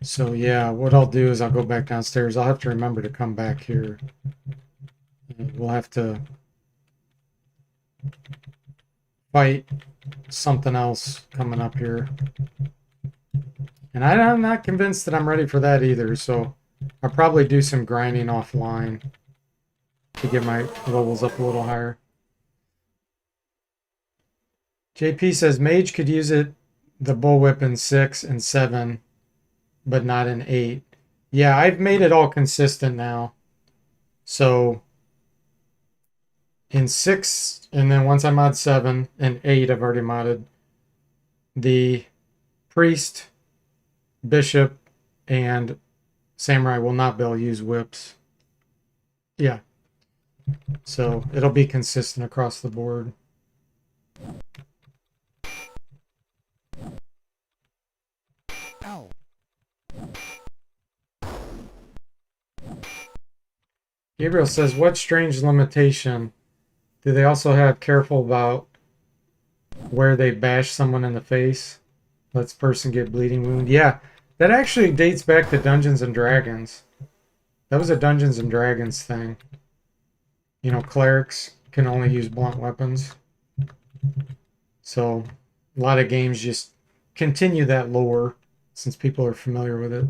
So yeah, what I'll do is I'll go back downstairs. I'll have to remember to come back here. We'll have to fight something else coming up here. And I'm not convinced that I'm ready for that either, so I'll probably do some grinding offline to get my levels up a little higher. JP says Mage could use the bullwhip in 6 and 7, but not in 8. Yeah, I've made it all consistent now. So in 6, and then once I mod 7 and 8, I've already modded the priest, bishop, and samurai will not be able to use whips. Yeah. So it'll be consistent across the board. Ow. Gabriel says, what strange limitation do they also have careful about where they bash someone in the face? Lets person get bleeding wound. Yeah, that actually dates back to Dungeons and Dragons. That was a Dungeons and Dragons thing. Clerics can only use blunt weapons. So a lot of games just continue that lore since people are familiar with it.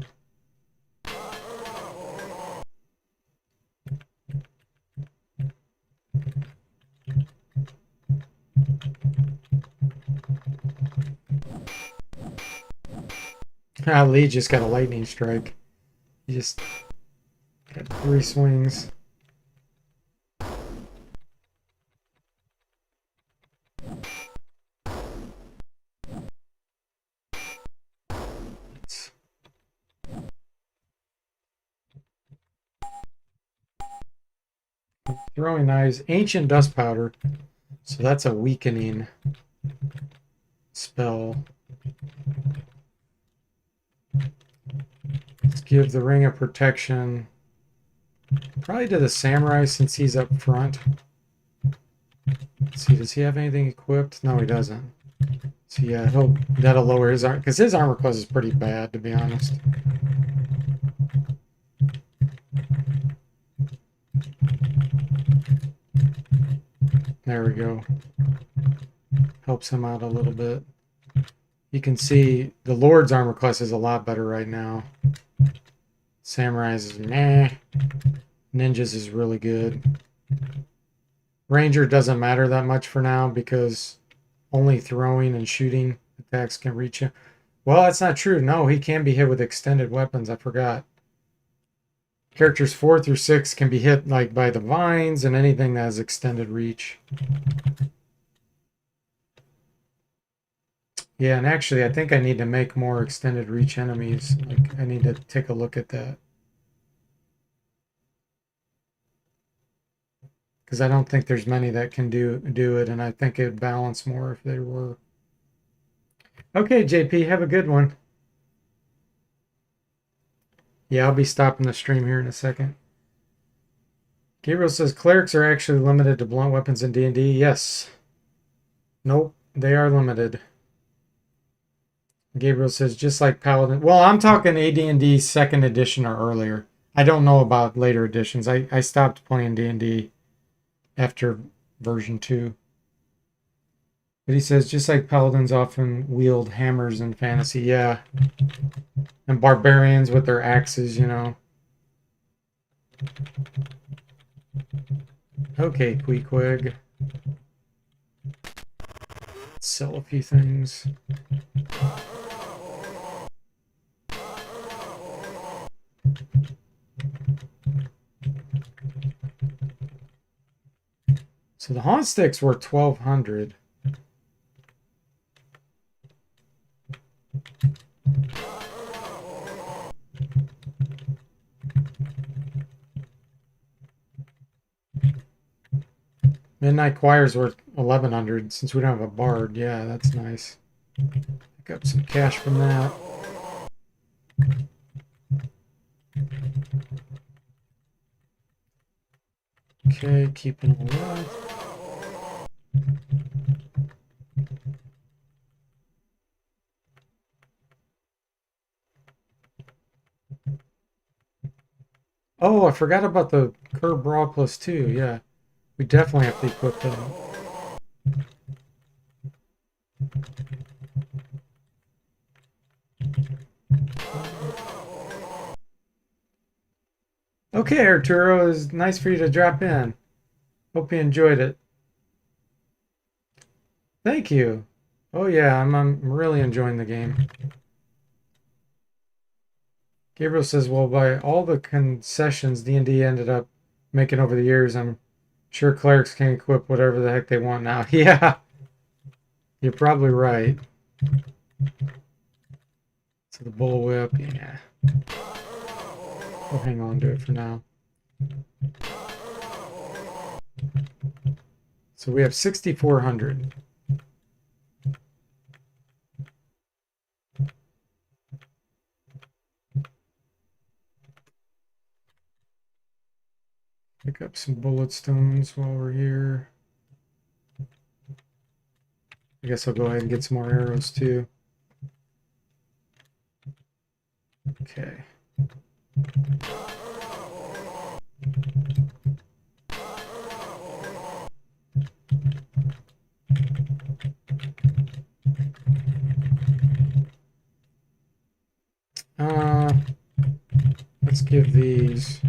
Lee just got a lightning strike. He just got 3 swings. Throwing knives, ancient dust powder. So that's a weakening spell. Let's give the ring of protection probably to the samurai since he's up front. Let's see, does he have anything equipped? No, he doesn't. So yeah, that'll lower his armor, because his armor class is pretty bad, to be honest. There we go. Helps him out a little bit. You can see the Lord's armor class is a lot better right now. Samurai's is meh. Ninja's is really good. Ranger doesn't matter that much for now because only throwing and shooting attacks can reach him. Well, that's not true. No, he can be hit with extended weapons. I forgot. Characters 4 through 6 can be hit like by the vines and anything that has extended reach. Yeah, and actually I think I need to make more extended reach enemies. Like I need to take a look at that. Because I don't think there's many that can do it, and I think it would balance more if they were. Okay, JP, have a good one. Yeah, I'll be stopping the stream here in a second. Gabriel says clerics are actually limited to blunt weapons in D&D. Yes. Nope, they are limited. Gabriel says just like Paladin. Well, I'm talking AD&D 2nd edition or earlier. I don't know about later editions. I stopped playing D&D after version 2. But he says just like Paladins often wield hammers in fantasy. Yeah. And barbarians with their axes, you know. Okay, Queequeg. Sell a few things. So the haunt sticks were 1,200. Midnight Choirs were 1,100 since we don't have a bard. Yeah, that's nice. Pick up some cash from that. Okay, keeping all that. Oh, I forgot about the Curb Bra plus 2. Yeah, we definitely have to equip that. Okay, Arturo, it's nice for you to drop in. Hope you enjoyed it. Thank you. Oh yeah, I'm really enjoying the game. Gabriel says, well, by all the concessions D&D ended up making over the years, I'm sure clerics can equip whatever the heck they want now. Yeah, you're probably right. So the bullwhip, yeah. We'll hang on to it for now. So we have 6,400. Pick up some bullet stones while we're here. I guess I'll go ahead and get some more arrows too. Okay. Let's give these.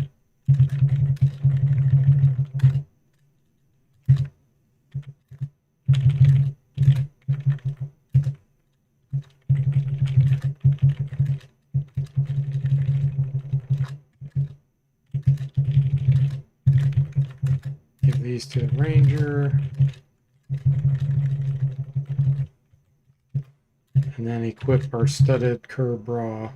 Give these to the ranger. And then equip our studded curb bra.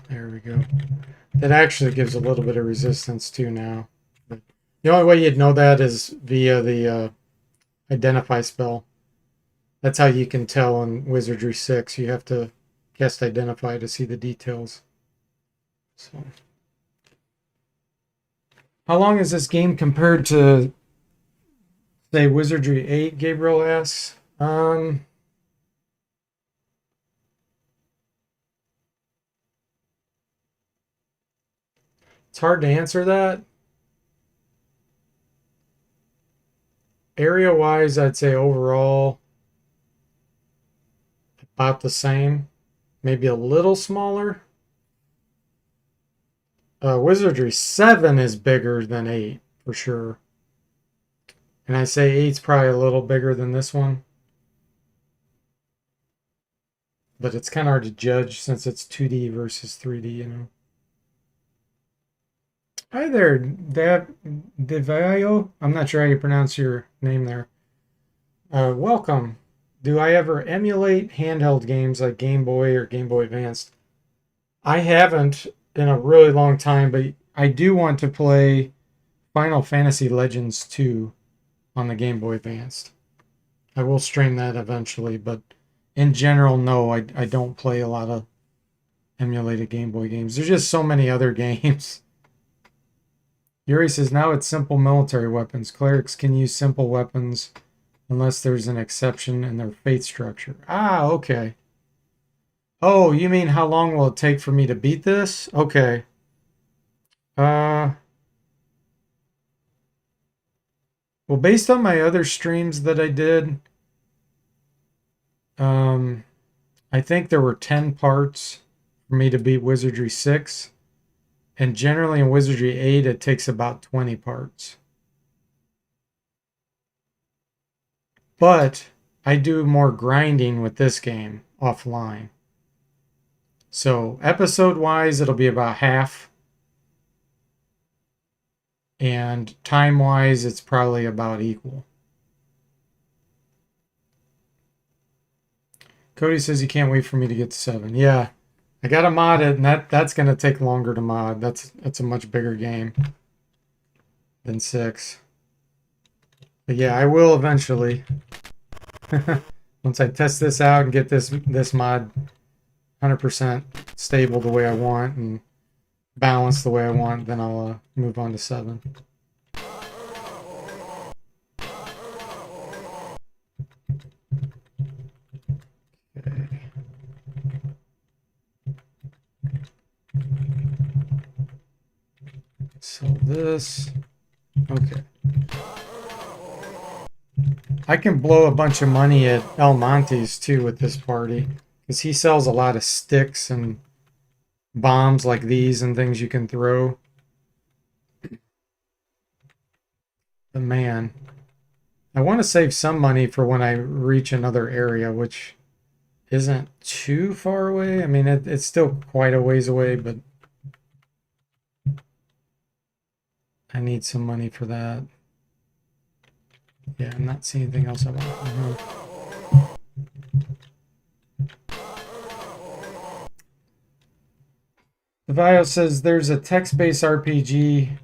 There we go. That actually gives a little bit of resistance too now. But the only way you'd know that is via the identify spell. That's how you can tell in Wizardry 6. You have to cast Identify to see the details. So, how long is this game compared to, say, Wizardry 8? Gabriel asks. It's hard to answer that. Area-wise, I'd say overall about the same. Maybe a little smaller. Wizardry 7 is bigger than 8, for sure. And I say 8's probably a little bigger than this one. But it's kind of hard to judge since it's 2D versus 3D, you know. Hi there, Devayo. I'm not sure how you pronounce your name there. Welcome. Do I ever emulate handheld games like Game Boy or Game Boy Advanced? I haven't in a really long time, but I do want to play Final Fantasy Legends 2 on the Game Boy Advanced. I will stream that eventually, but in general, no, I don't play a lot of emulated Game Boy games. There's just so many other games. Yuri says, now it's simple military weapons. Clerics can use simple weapons unless there's an exception in their fate structure. Ah, okay. Oh, you mean how long will it take for me to beat this? Okay. Well, based on my other streams that I did, I think there were 10 parts for me to beat Wizardry 6. And generally in Wizardry 8, it takes about 20 parts. But I do more grinding with this game offline. So episode-wise, it'll be about half. And time-wise, it's probably about equal. Cody says he can't wait for me to get to 7. Yeah, I gotta mod it, and that's gonna take longer to mod. That's a much bigger game than 6. But yeah, I will eventually. Once I test this out and get this mod 100% stable the way I want and balanced the way I want, then I'll move on to 7. Okay. So this, okay. I can blow a bunch of money at El Monte's too with this party, because he sells a lot of sticks and bombs like these and things you can throw. But man, I want to save some money for when I reach another area, which isn't too far away. I mean, it's still quite a ways away, but I need some money for that. Yeah, I'm not seeing anything else I want. The Vio says there's a text-based RPG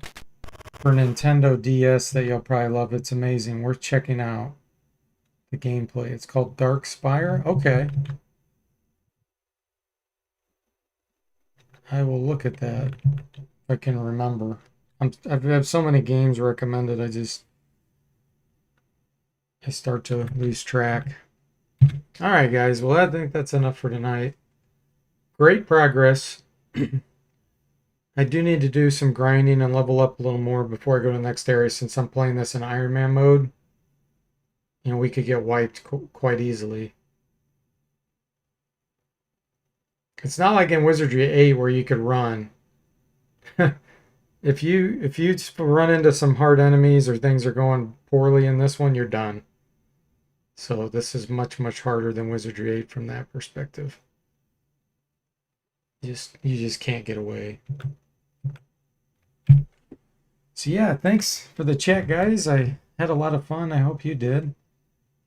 for Nintendo DS that you'll probably love. It's amazing. Worth checking out the gameplay. It's called Dark Spire. Okay. I will look at that if I can remember. I've had so many games recommended, I start to lose track. All right, guys. Well, I think that's enough for tonight. Great progress. I do need to do some grinding and level up a little more before I go to the next area, since I'm playing this in Iron Man mode. You know, we could get wiped quite easily. It's not like in Wizardry 8 where you could run. If you run into some hard enemies or things are going poorly in this one, you're done. So this is much, much harder than Wizardry 8 from that perspective. You just can't get away. So yeah, thanks for the chat, guys. I had a lot of fun. I hope you did.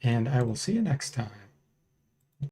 And I will see you next time.